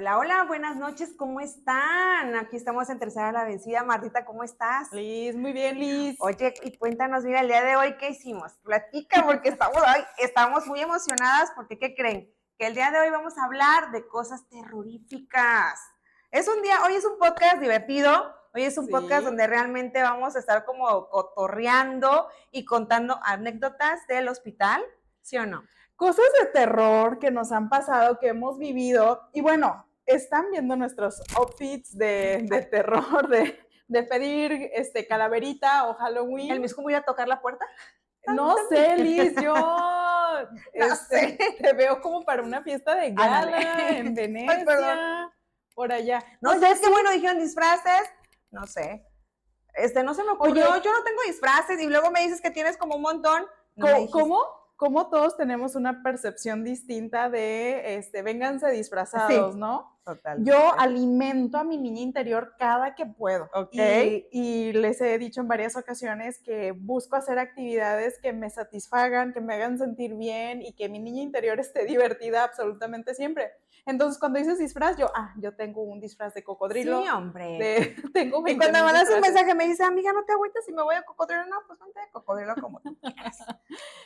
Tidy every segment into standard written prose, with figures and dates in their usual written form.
Hola, hola, buenas noches, ¿cómo están? Aquí estamos en Tercera la Vencida. Martita, ¿cómo estás? Liz, muy bien, Liz. Oye, y cuéntanos, mira, el día de hoy, ¿qué hicimos? Platica, porque estamos muy emocionadas, porque ¿qué creen? Que el día de hoy vamos a hablar de cosas terroríficas. Hoy es un podcast divertido, hoy es un podcast Sí. donde realmente vamos a estar como cotorreando y contando anécdotas del hospital, ¿sí o no? Cosas de terror que nos han pasado, que hemos vivido. Y bueno, están viendo nuestros outfits de terror, de pedir calaverita o Halloween. ¿El mismo voy a tocar la puerta? No sé, Liz, yo No sé. te veo como para una fiesta de gala en Ándale. Ay, perdón. Venecia, por allá. No Oye, sé, es que sí. bueno, dijeron disfraces. No sé. No se me ocurrió. Oye, Yo no tengo disfraces y luego me dices que tienes como un montón. No me dijiste. ¿Cómo todos tenemos una percepción distinta de, vénganse disfrazados, Sí, ¿no? totalmente. Yo alimento a mi niña interior cada que puedo. Ok. Y les he dicho en varias ocasiones que busco hacer actividades que me satisfagan, que me hagan sentir bien y que mi niña interior esté divertida absolutamente siempre. Entonces, cuando dices disfraz, yo tengo un disfraz de cocodrilo. Sí, hombre. Tengo Y 20 cuando me mil mandas un disfraces. mensaje me dice, amiga, no te agüites si me voy a cocodrilo. No, pues vente de cocodrilo como tú quieras.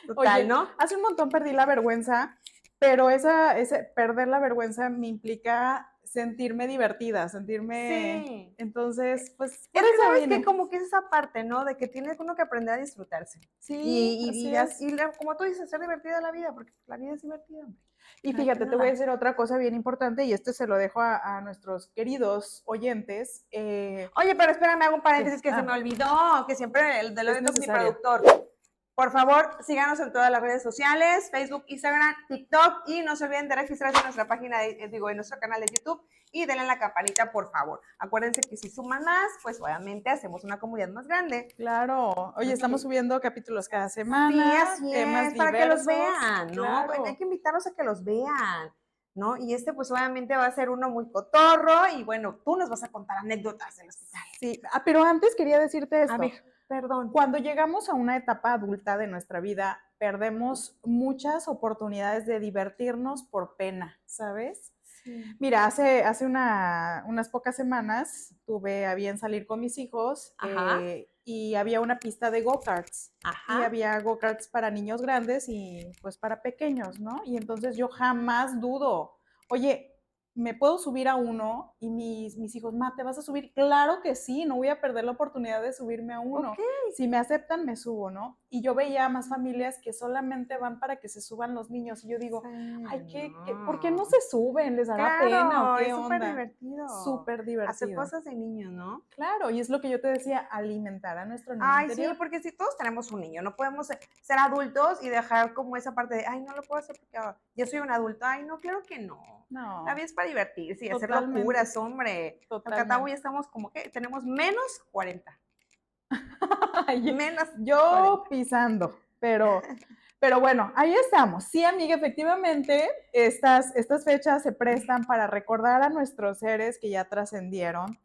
Total, Oye, ¿no? hace un montón perdí la vergüenza, pero ese perder la vergüenza me implica sentirme divertida, sentirme... Sí. Entonces, pues, Es por que eso sabes que vine. como que es esa parte, ¿no? De que tiene uno que aprender a disfrutarse. Sí, así es. Como tú dices, ser divertida la vida, porque la vida es divertida, hombre. Y ¿Para qué fíjate, no te voy a la? decir otra cosa bien importante, y esto se lo dejo a nuestros queridos oyentes. Oye, pero espérame, hago un ¿Qué? paréntesis que se me olvidó, que siempre el de lo Es viendo mi necesario. productor. Por favor, síganos en todas las redes sociales, Facebook, Instagram, TikTok, y no se olviden de registrarse en nuestra página, en nuestro canal de YouTube, y denle a la campanita, por favor. Acuérdense que si suman más, pues obviamente hacemos una comunidad más grande. Claro. Oye, estamos subiendo capítulos cada Sí, semana, así temas es, para que los diversos. vean, ¿no? Hay Claro. que invitarlos a que los vean, ¿no? Y pues obviamente va a ser uno muy cotorro, y bueno, tú nos vas a contar anécdotas del hospital. Sí, pero antes quería decirte A ver, esto. perdón. Cuando llegamos a una etapa adulta de nuestra vida, perdemos muchas oportunidades de divertirnos por pena, ¿sabes? Sí. Mira, hace unas pocas semanas tuve a bien salir con mis hijos y había una pista de go-karts. Y Ajá. había go-karts para niños grandes y pues para pequeños, ¿no? Y entonces yo jamás dudo, oye, ¿me puedo subir a uno? Y mis hijos, ma, ¿te vas a subir? Claro que sí, no voy a perder la oportunidad de subirme a Ok. uno. Si me aceptan, me subo, ¿no? Y yo veía más familias que solamente van para que se suban los niños. Y yo digo, ay, ¿por qué no No. se suben? ¿Les dará pena o Claro, qué es súper onda? divertido. Súper Hacer divertido. cosas de niños, ¿no? Claro, y es lo que yo te decía, alimentar a nuestro niño Ay, sí, interior. porque si todos tenemos un niño, no podemos ser adultos y dejar como esa parte de, ay, no lo puedo hacer porque yo soy un adulto. Ay, no, claro que no. La No, vida es para divertirse y hacer totalmente, locuras, hombre. Al cabo ya totalmente. estamos como que tenemos menos 40. Menos Yo 40. pisando, pero bueno, ahí estamos. Sí, amiga, efectivamente, estas fechas se prestan para recordar a nuestros seres que ya trascendieron,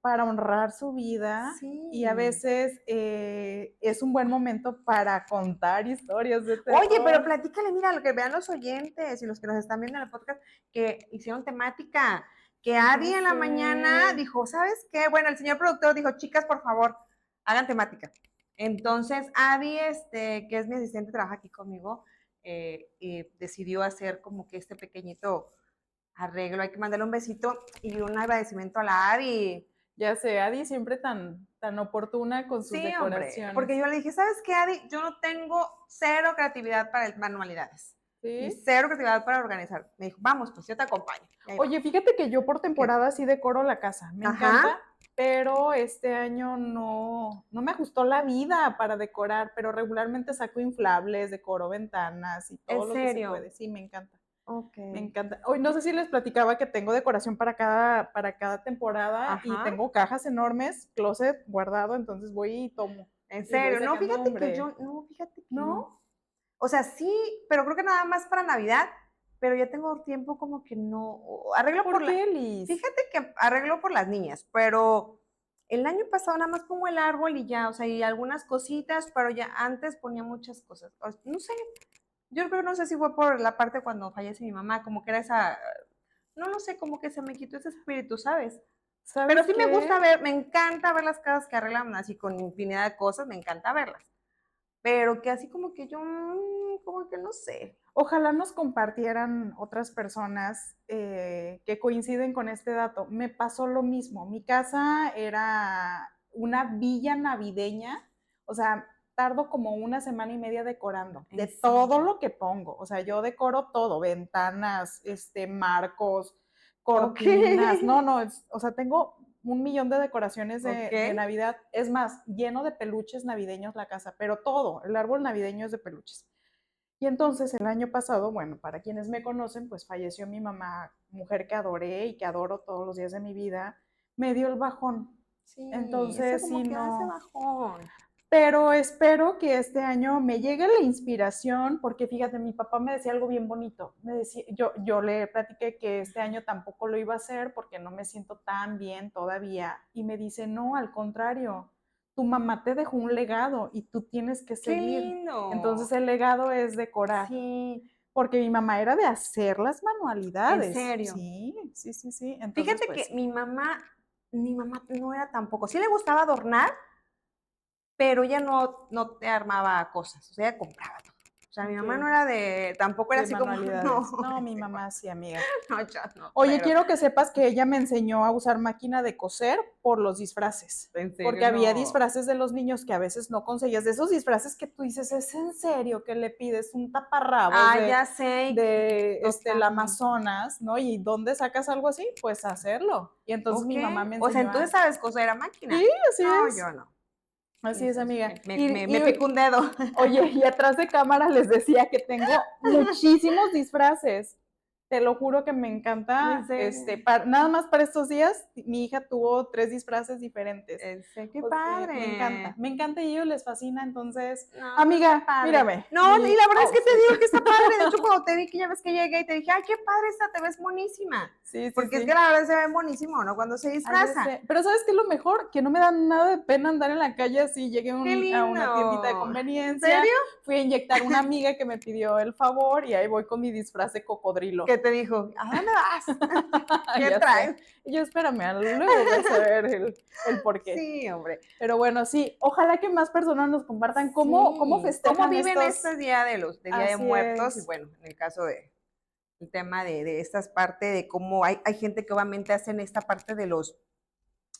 para honrar su vida y a Sí. veces es un buen momento para contar historias de Oye, pero terror. platícale, mira, lo que vean los oyentes y los que nos están viendo en el podcast, que hicieron temática, que Ya Adi en la mañana sé. dijo, ¿sabes qué? Bueno, el señor productor dijo, chicas, por favor, hagan temática. Entonces, Adi, que es mi asistente, trabaja aquí conmigo, y decidió hacer como que este pequeñito arreglo. Hay que mandarle un besito y un agradecimiento a la Adi. Ya sé, Adi siempre tan oportuna con sus Sí, hombre, porque decoraciones. yo le dije, ¿sabes qué, Adi? Yo no tengo cero creatividad para manualidades y ¿Sí? cero creatividad para organizar. Me dijo, vamos, pues yo te acompaño. Y ahí Oye, vamos. fíjate que yo por ¿Qué? temporada sí decoro la casa, me Ajá, encanta, pero este año no me ajustó la vida para decorar, pero regularmente saco inflables, decoro ventanas y en todo lo que se serio. puede. Sí, me encanta. Ok. Me encanta. Hoy no sé si les platicaba que tengo decoración para cada temporada y Ajá, tengo cajas enormes, closet guardado, entonces voy y tomo en y voy serio. No, sacando, fíjate que hombre. yo, no, fíjate que no. ¿No? O sea, sí, pero creo que nada más para Navidad, pero ya tengo tiempo como que no. Arreglo por ¿Por la. qué, Liz? Fíjate que arreglo por las niñas, pero el año pasado nada más pongo el árbol y ya, o sea, y algunas cositas, pero ya antes ponía muchas cosas. No sé, yo creo, no sé si fue por la parte cuando fallece mi mamá, como que era esa, no lo sé, como que se me quitó ese espíritu, ¿sabes? ¿Sabes Pero sí me qué? gusta ver, me encanta ver las casas que arreglan así con infinidad de cosas, me encanta verlas. Pero que así como que yo, como que no sé. Ojalá nos compartieran otras personas que coinciden con este dato. Me pasó lo mismo. Mi casa era una villa navideña, o sea, tardo como una semana y media decorando, de todo lo que pongo. O sea, yo decoro todo, ventanas, marcos, Ok, cortinas. No, no, o sea, tengo un millón de decoraciones ok. de Navidad. Es más, lleno de peluches navideños la casa, pero todo, el árbol navideño es de peluches. Y entonces el año pasado, bueno, para quienes me conocen, pues falleció mi mamá, mujer que adoré y que adoro todos los días de mi vida, me dio el bajón. Sí, eso Entonces, sí, como que hace no. bajón. Pero espero que este año me llegue la inspiración, porque fíjate, mi papá me decía algo bien bonito. Me decía, yo le platiqué que este año tampoco lo iba a hacer porque no me siento tan bien todavía. Y me dice, no, al contrario, tu mamá te dejó un legado y tú tienes que Qué seguir. Entonces lindo. el legado es decorar, Sí, porque mi mamá era de hacer las en manualidades. serio. Sí, sí, sí, sí. Entonces, Fíjate pues que sí. mi mamá no era tampoco. Sí le gustaba adornar, pero ella no te armaba cosas, o sea, ella compraba todo. O sea, mi mamá Ok. no era de, tampoco era De así como, manualidades. no, No, mi mamá sí, amiga. no, yo no, Oye, pero quiero que sepas que ella me enseñó a usar máquina de coser por los disfraces, en serio porque había no. disfraces de los niños que a veces no conseguías, de esos disfraces que tú dices, ¿es en serio que le pides un taparrabos Ah, ya sé, el totalmente. Amazonas, ¿no? ¿Y dónde sacas algo así? Pues hacerlo. Y entonces Ok, mi mamá me o sea, enseñó entonces a... sabes coser a Sí, máquina. así No, es, yo no. así es, amiga. Me picó un dedo. Oye, y atrás de cámara les decía que tengo muchísimos disfraces. Te lo juro que me En encanta, serio, nada más para estos días, mi hija tuvo 3 disfraces diferentes. en serio, qué O sea, padre. me encanta y a ellos les fascina, entonces, No, pero está amiga, padre. mírame, No, y la verdad es que te outfit. digo que está padre. De hecho, cuando te vi que ya ves que llegué y te dije, ay, qué padre está, te ves monísima. Sí, sí, Porque es que sí. la verdad se ve monísimo, ¿no? Cuando se Ay, ya disfraza. sé. Pero ¿sabes qué es lo mejor? Que no me da nada de pena andar en la calle así. Llegué Qué a una tiendita de lindo. ¿En conveniencia, serio? fui a inyectar a una amiga que me pidió el favor y ahí voy con mi disfraz de cocodrilo. ¿Qué te dijo? ¿A dónde vas? ¿Qué Ya sé. traes? Y yo espérame, luego vas a ver el por qué. Sí, hombre. Pero bueno, sí, ojalá que más personas nos compartan cómo Sí. ¿Cómo festejan viven estos. este día de Día de Así Muertos? Y es. bueno, en el caso de el tema de estas partes, de cómo hay gente que obviamente hacen esta parte de los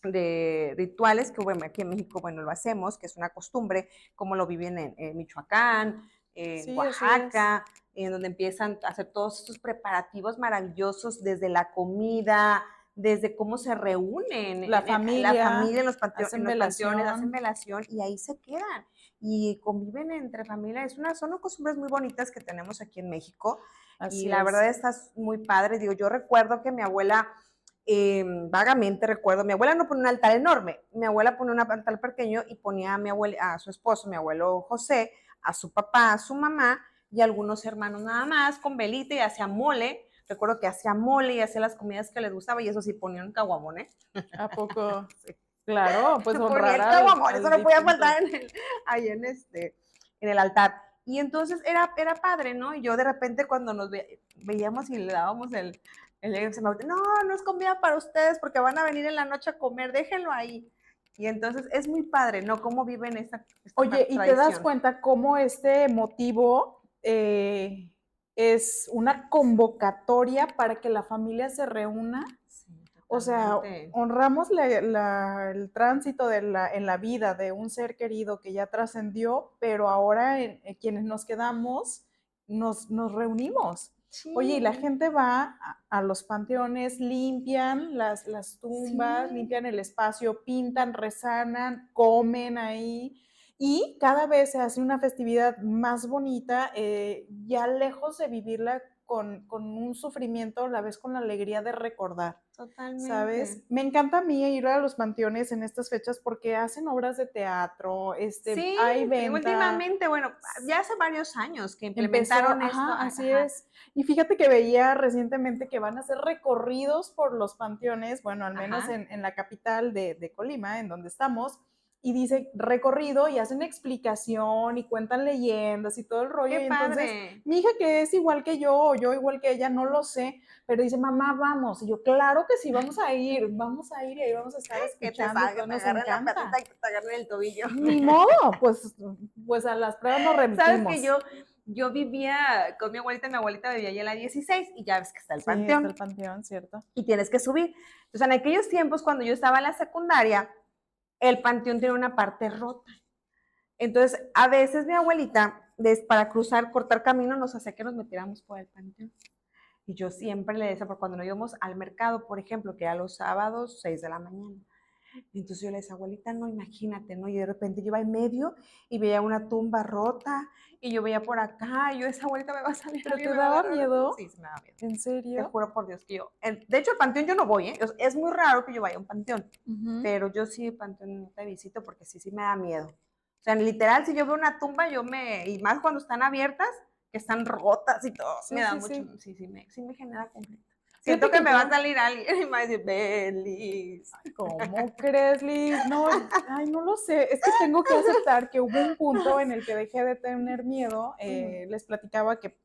de rituales, que bueno, aquí en México, bueno, lo hacemos, que es una costumbre, como lo viven en Michoacán, en Sí, así es. Oaxaca, en donde empiezan a hacer todos estos preparativos maravillosos, desde la comida, desde cómo se reúnen La la familia, familia en hacen los panteones, hacen velación. velación y ahí se quedan y conviven entre familia. Son costumbres muy bonitas que tenemos aquí en México y Así la verdad es. está muy padre. Digo, yo recuerdo que mi abuela vagamente recuerdo, mi abuela no ponía un altar enorme, mi abuela ponía un altar pequeño y ponía a a su esposo, mi abuelo José, a su papá, a su mamá y a algunos hermanos nada más, con velita y hacía mole. Recuerdo que hacía mole y hacía las comidas que les gustaba y eso sí ponía un caguamón, ¿eh? ¿A poco? Sí. Claro, pues Ponía honrar el caguamón, eso al no podía difunto. faltar ahí en el altar. Y entonces era padre, ¿no? Y yo de repente cuando veíamos y le dábamos se me no es comida para ustedes porque van a venir en la noche a comer, déjenlo ahí. Y entonces es muy padre, ¿no? Cómo viven esta Oye, ¿y te das tradición. cuenta cómo este motivo es una convocatoria para que la familia se reúna? Sí, O sea, totalmente. honramos el tránsito en la vida de un ser querido que ya trascendió, pero ahora en quienes nos quedamos nos reunimos. Oye, y la Sí, gente va a los panteones, limpian las tumbas, sí, limpian el espacio, pintan, rezanan, comen ahí. Y cada vez se hace una festividad más bonita, ya lejos de vivirla con un sufrimiento, a la vez con la alegría de recordar. ¿Sabes? totalmente. Me encanta a mí ir a los panteones en estas fechas porque hacen obras de teatro, Sí, hay venta, últimamente, bueno, ya hace varios años que empezó, implementaron esto, ajá, así ajá, es. Y fíjate que veía recientemente que van a hacer recorridos por los panteones, bueno, al menos ajá, en la capital de Colima, en donde estamos, y dice recorrido y hacen explicación y cuentan leyendas y todo el rollo. ¡Qué Y entonces padre! mi hija, que es igual que yo o yo igual que ella, no lo sé, pero dice, mamá, vamos. Y yo, claro que sí, vamos a ir y ahí vamos a estar Que te escuchando y todo salga, te nos agarren la patita encanta. y que te agarren el tobillo. Ni modo, pues a las pruebas nos Sabes que remitimos. yo vivía con mi abuelita vivía allá en la 16 y ya ves que está el Sí, está el panteón panteón, ¿cierto? y tienes que subir. Entonces, en aquellos tiempos, cuando yo estaba en la secundaria, el panteón tiene una parte rota. Entonces, a veces mi abuelita, para cruzar, cortar camino, nos hacía que nos metiéramos por el panteón. Y yo siempre le decía, porque cuando nos íbamos al mercado, por ejemplo, que era los sábados, 6 de la mañana. Entonces yo le decía, abuelita, no, imagínate, ¿no? Y de repente yo iba en medio y veía una tumba rota y yo veía por acá y yo, esa abuelita me va a salir, ¿Pero alguien te me va a daba agarrar. miedo? Sí, se me da miedo. ¿En Te serio? juro por Dios que yo, de hecho, el panteón yo no voy, ¿eh? Es muy raro que yo vaya a un panteón, Ujú. pero yo sí, el panteón no te visito porque sí, sí me da miedo. O sea, literal, si yo veo una tumba, y más cuando están abiertas, que están rotas y todo, Sí, me da sí, mucho, sí. sí me genera conflicto. Fíjate Siento que que me va a yo, salir alguien y me va a decir, Belis. ¿cómo crees, Liz? No, ay, no lo sé. Es que tengo que aceptar que hubo un punto en el que dejé de tener miedo. Les platicaba que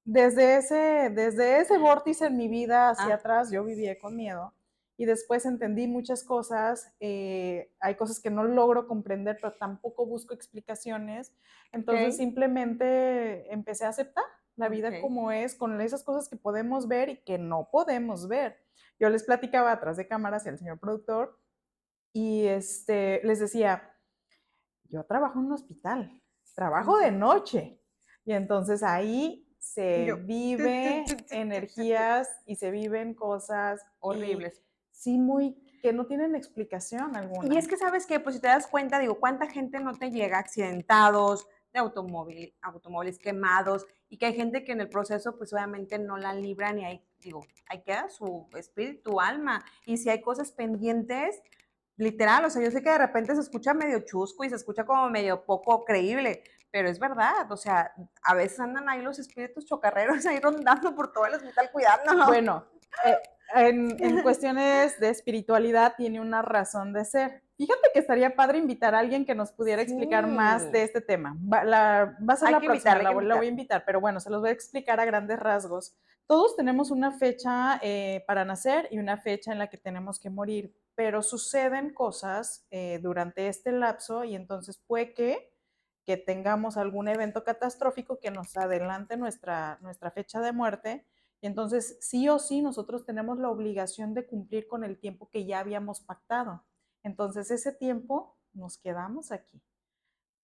desde ese vórtice en mi vida hacia Ah, atrás, yo vivía con miedo. Y después entendí muchas cosas. Hay cosas que no logro comprender, pero tampoco busco explicaciones. ok, Entonces simplemente empecé a aceptar la ok. vida como es, con esas cosas que podemos ver y que no podemos ver. Yo les platicaba atrás de cámaras y al señor productor y les decía, yo trabajo en un hospital, trabajo de Ujú. noche y entonces ahí Y se yo, vive energías y se viven cosas y horribles. sí muy que no tienen explicación Y es alguna. que sabes que, pues si te das cuenta, digo, ¿cuánta gente no te llega accidentados de automóviles quemados? Y que hay gente que en el proceso, pues obviamente no la libran y ahí, digo, ahí queda su espíritu, alma. Y si hay cosas pendientes, literal, o sea, yo sé que de repente se escucha medio chusco y se escucha como medio poco creíble, pero es verdad, o sea, a veces andan ahí los espíritus chocarreros ahí rondando por todo el hospital cuidándolo. Bueno, en cuestiones de espiritualidad tiene una razón de ser. Fíjate que estaría padre invitar a alguien que nos pudiera explicar más de Sí, este tema. Va a ser hay la que próxima, invitarle, hay la, que la voy a invitar. invitar, pero bueno, se los voy a explicar a grandes rasgos. Todos tenemos una fecha para nacer y una fecha en la que tenemos que morir, pero suceden cosas durante este lapso y entonces puede que tengamos algún evento catastrófico que nos adelante nuestra fecha de muerte y entonces, sí o sí, nosotros tenemos la obligación de cumplir con el tiempo que ya habíamos pactado. Entonces, ese tiempo nos quedamos aquí.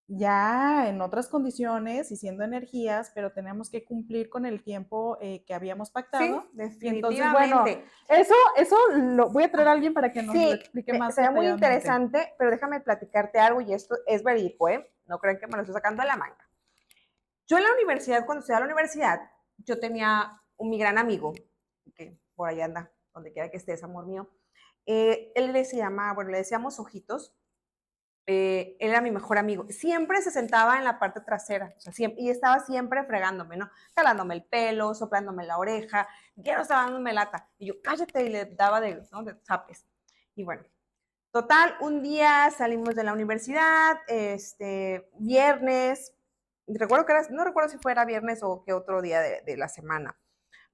Ya en otras condiciones y siendo energías, pero tenemos que cumplir con el tiempo que habíamos Sí, pactado. Y entonces, bueno, definitivamente. eso lo voy a traer a alguien para que nos lo Sí, explique más se ve muy detalladamente. interesante, pero déjame platicarte algo y esto es verídico, ¿eh? No crean que me lo estoy sacando de la manga. Yo en la universidad, cuando estudiaba en la universidad, yo tenía mi gran amigo, que por allá anda, donde quiera que estés, amor mío. Bueno, le decíamos Ojitos. Él era mi mejor amigo. Siempre se sentaba en la parte trasera, o sea, siempre, y estaba siempre fregándome, ¿no? Jalándome el pelo, soplándome la oreja, ya no estaba dándome lata. Y yo, cállate, y le daba ¿no? de zapes. Y bueno, total, un día salimos de la universidad, viernes, recuerdo que no recuerdo si fuera viernes o qué otro día de la semana.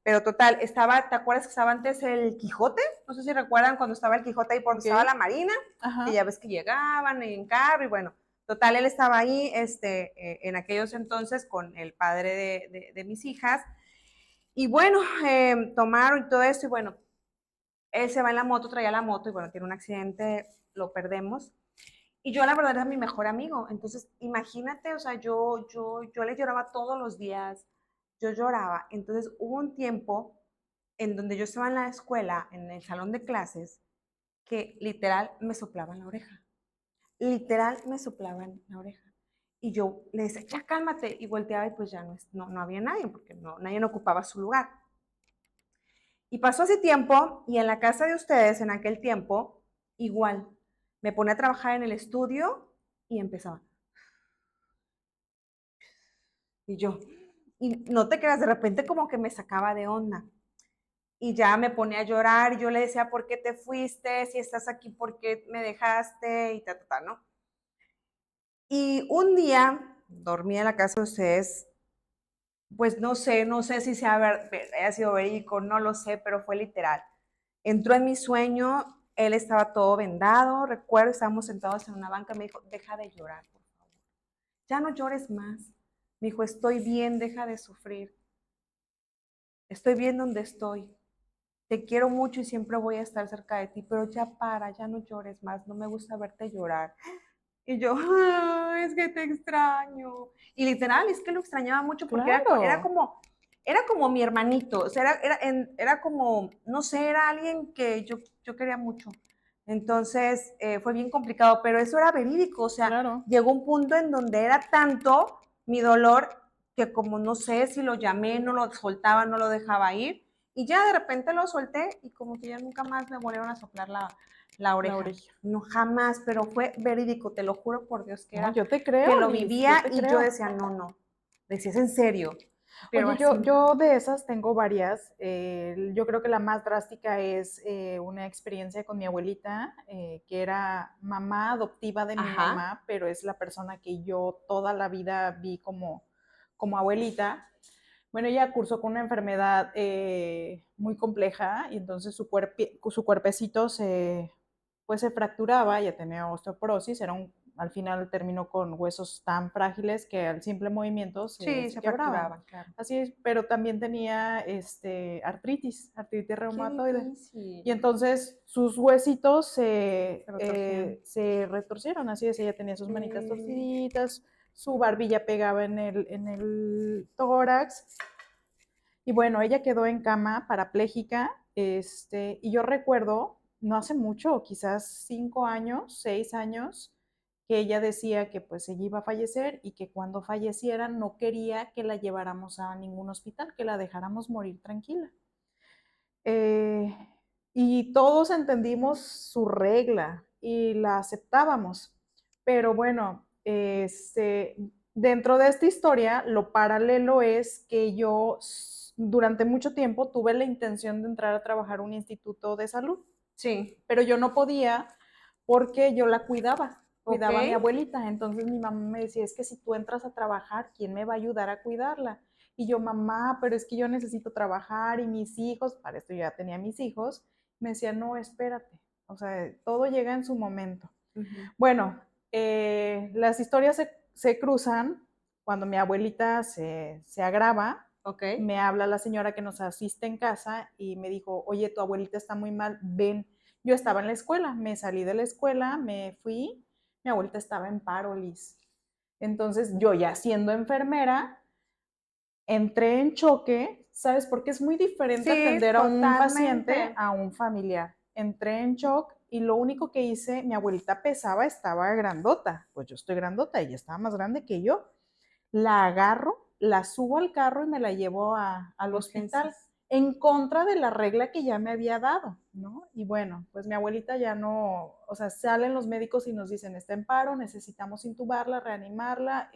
Pero total, ¿te acuerdas que estaba antes el Quijote? No sé si recuerdan cuando estaba el Quijote ahí por donde ¿Ok? estaba la Marina, que Ajá. ya ves que llegaban en carro y bueno, total, él estaba ahí en aquellos entonces con el padre de mis hijas y bueno, tomaron y todo esto y bueno, él se va en la moto, traía la moto y bueno, tiene un accidente, lo perdemos. Y yo la verdad era mi mejor amigo. Entonces, imagínate, o sea, yo le lloraba todos los días, yo lloraba. Entonces, hubo un tiempo en donde yo estaba en la escuela, en el salón de clases, que literal me soplaban la oreja. Literal me soplaban la oreja. Y yo le decía, ya cálmate. Y volteaba y pues ya no había nadie, porque nadie ocupaba su lugar. Y pasó ese tiempo y en la casa de ustedes, en aquel tiempo, igual, me ponía a trabajar en el estudio y empezaba. Y yo, y no te creas, de repente como que me sacaba de onda. Y ya me ponía a llorar y yo le decía, ¿por qué te fuiste? Si estás aquí, ¿por qué me dejaste? Y ta, ta, ta, ¿no? Y un día dormí en la casa de ustedes, pues no sé si haya sido verídico, no lo sé, pero fue literal. Entró en mi sueño, él estaba todo vendado, recuerdo, estábamos sentados en una banca, me dijo, deja de llorar, por favor, ya no llores más. Me dijo, estoy bien, deja de sufrir, estoy bien donde estoy, te quiero mucho y siempre voy a estar cerca de ti, pero ya para, ya no llores más, no me gusta verte llorar. Y yo, "Ah, es que te extraño". Y literal, es que lo extrañaba mucho porque Claro, era como mi hermanito, o sea, era como, no sé, era alguien que yo quería mucho. Entonces, fue bien complicado, pero eso era verídico, o sea, claro. llegó un punto en donde era tanto mi dolor que como no sé si lo llamé, no lo soltaba, no lo dejaba ir, y ya de repente lo solté y como que ya nunca más me volvieron a soplar la La oreja. orilla. No, jamás, pero fue verídico, te lo juro por Dios No, yo te creo, que lo Liz, yo vivía te y yo creo. decía, no, no, decía, es en serio, pero Oye, así. yo de esas tengo varias. Yo creo que la más drástica es una experiencia con mi abuelita, que era mamá adoptiva de mi Ajá, mamá, pero es la persona que yo toda la vida vi como abuelita. Bueno, ella cursó con una enfermedad muy compleja y entonces su cuerpecito pues se fracturaba, ya tenía osteoporosis, al final terminó con huesos tan frágiles que al simple movimiento sí, se se quebraban. fracturaban, claro. Así es, pero también tenía artritis Qué reumatoide. Y difícil. entonces sus huesitos Se retorcían. se retorcieron, así es, ella tenía sus manitas Mm, torciditas, su barbilla pegaba en el tórax, y bueno, ella quedó en cama parapléjica, y yo recuerdo, no hace mucho, quizás 5 años, 6 años, que ella decía que pues ella iba a fallecer y que cuando falleciera no quería que la lleváramos a ningún hospital, que la dejáramos morir tranquila. Eh, y todos entendimos su regla y la aceptábamos. Pero bueno, dentro de esta historia, lo paralelo es que yo durante mucho tiempo tuve la intención de entrar a trabajar a un instituto de salud, sí, pero yo no podía porque yo la ok. cuidaba a mi abuelita. Entonces mi mamá me decía, es que si tú entras a trabajar, ¿quién me va a ayudar a cuidarla? Y yo, mamá, pero es que yo necesito trabajar y mis hijos, para esto yo ya tenía mis hijos, me decía, no, espérate, o sea, todo llega en su momento. Ujú, Bueno, las historias se cruzan cuando mi abuelita se agrava, ok. me habla la señora que nos asiste en casa y me dijo, oye, tu abuelita está muy mal, ven. Yo estaba en la escuela, me salí de la escuela, me fui, mi abuelita estaba en paro, Liz. Entonces yo ya siendo enfermera, entré en choque, ¿sabes? Porque es muy diferente Sí, atender a un paciente totalmente. a un familiar. Entré en shock y lo único que hice, mi abuelita pesaba, estaba grandota, pues yo estoy grandota, ella estaba más grande que yo. La agarro, la subo al carro y me la llevo al hospital Urgencias. en contra de la regla que ya me había dado, ¿no? Y bueno, pues mi abuelita ya no, o sea, salen los médicos y nos dicen, está en paro, necesitamos intubarla, reanimarla,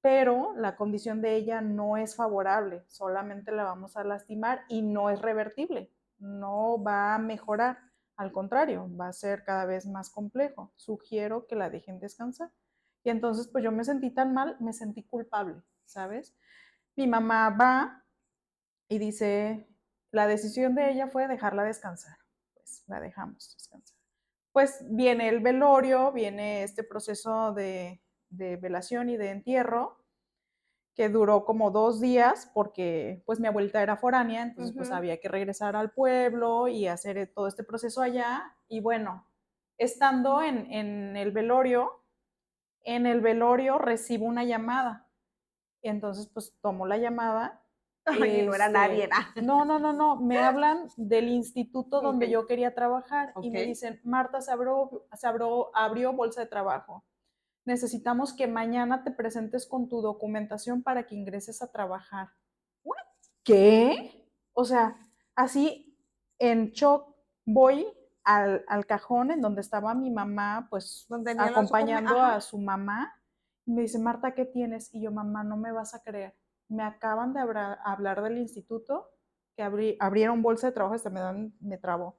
pero la condición de ella no es favorable, solamente la vamos a lastimar y no es revertible, no va a mejorar, al contrario, va a ser cada vez más complejo. Sugiero que la dejen descansar. Y entonces, pues yo me sentí tan mal, me sentí culpable, ¿sabes? Mi mamá va y dice, la decisión de ella fue dejarla descansar, pues la dejamos descansar. Pues viene el velorio, viene este proceso de velación y de entierro, que duró como 2 días porque pues mi abuelita era foránea, entonces pues Ujú. había que regresar al pueblo y hacer todo este proceso allá. Y bueno, estando en en el velorio recibo una llamada. Y entonces pues tomo la llamada. Oye, no era nadie, No, no, no, no, me hablan del instituto Ok, donde yo quería trabajar y ok. me dicen, Marta, abrió bolsa de trabajo, necesitamos que mañana te presentes con tu documentación para que ingreses a trabajar. ¿Qué? O sea, así en shock voy al cajón en donde estaba mi mamá, pues Donde tenía los documentos, acompañando ajá. a su mamá. Y me dice, Marta, ¿qué tienes? Y yo, mamá, no me vas a creer. Me acaban de hablar del instituto, que abrieron bolsa de trabajo, hasta me trabó,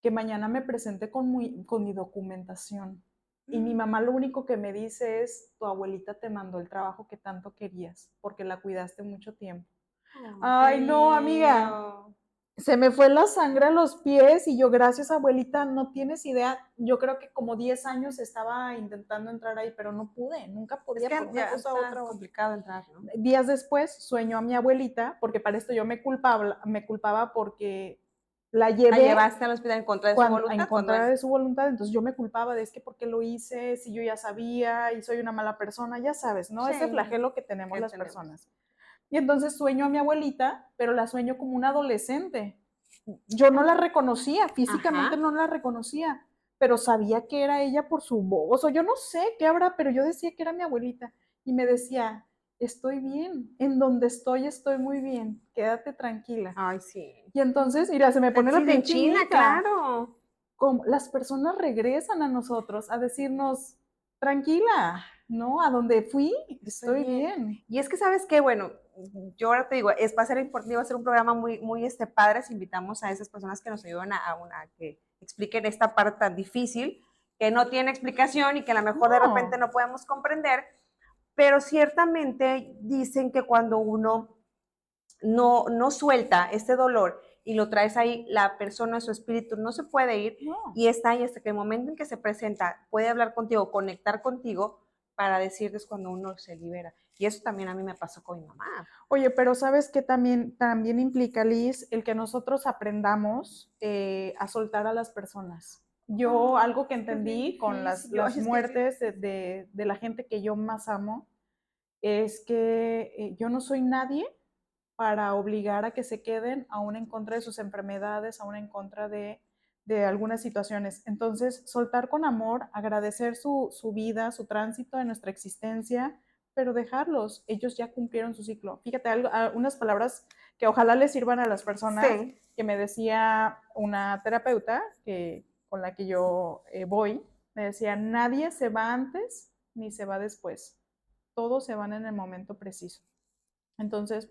que mañana me presente con mi documentación. Y mi mamá lo único que me dice es, tu abuelita te mandó el trabajo que tanto querías, porque la cuidaste mucho tiempo. Oh, qué Ay, no, amiga, lindo. se me fue la sangre a los pies y yo, gracias abuelita, no tienes idea, yo creo que como 10 años estaba intentando entrar ahí, pero no pude, nunca Es podía que por una ya cosa u está otra. complicado entrar, ¿no? Días después sueño a mi abuelita, porque para esto yo me culpaba porque la ¿La llevé llevaste al hospital en contra de su cuando, en voluntad? Cuando contra de su voluntad, entonces yo me culpaba de es que por qué lo hice, si yo ya sabía y soy una mala persona, ya sabes, ¿no? Ese sí, flagelo que tenemos ¿qué las tenemos? personas. Y entonces sueño a mi abuelita, pero la sueño como una adolescente. Yo no la reconocía, físicamente Ajá. no la reconocía, pero sabía que era ella por su voz, o yo no sé qué habrá, pero yo decía que era mi abuelita. Y me decía, estoy bien, en donde estoy muy bien, quédate tranquila. Ay, sí. Y entonces, mira, se me pone la Sí, piel de China, chinita. claro. Como las personas regresan a nosotros a decirnos, tranquila, ¿no? A donde fui, Estoy estoy bien. bien. Y es que, ¿sabes qué? Bueno, yo ahora te digo, va a ser importante, va a ser un programa muy padre si invitamos a esas personas que nos ayudan a que expliquen esta parte tan difícil, que no tiene explicación y que a lo mejor de repente No, no podemos comprender, pero ciertamente dicen que cuando uno no suelta este dolor y lo traes ahí, la persona, su espíritu no se puede ir no. y está ahí hasta que el momento en que se presenta puede hablar contigo, conectar contigo para decirles cuando uno se libera. Y eso también a mí me pasó con mi mamá. Oye, pero ¿sabes qué también implica, Liz, el que nosotros aprendamos a soltar a las personas? Yo Oh, algo que es que es bien entendí con difícil. las Es que es bien muertes difícil. de la gente que yo más amo es que yo no soy nadie para obligar a que se queden aún en contra de sus enfermedades, aún en contra de algunas situaciones. Entonces, soltar con amor, agradecer su vida, su tránsito en nuestra existencia, pero dejarlos, ellos ya cumplieron su ciclo. Fíjate, unas palabras que ojalá les sirvan a las personas, Sí. que me decía una terapeuta con la que yo voy, me decía, nadie se va antes ni se va después, todos se van en el momento preciso. Entonces,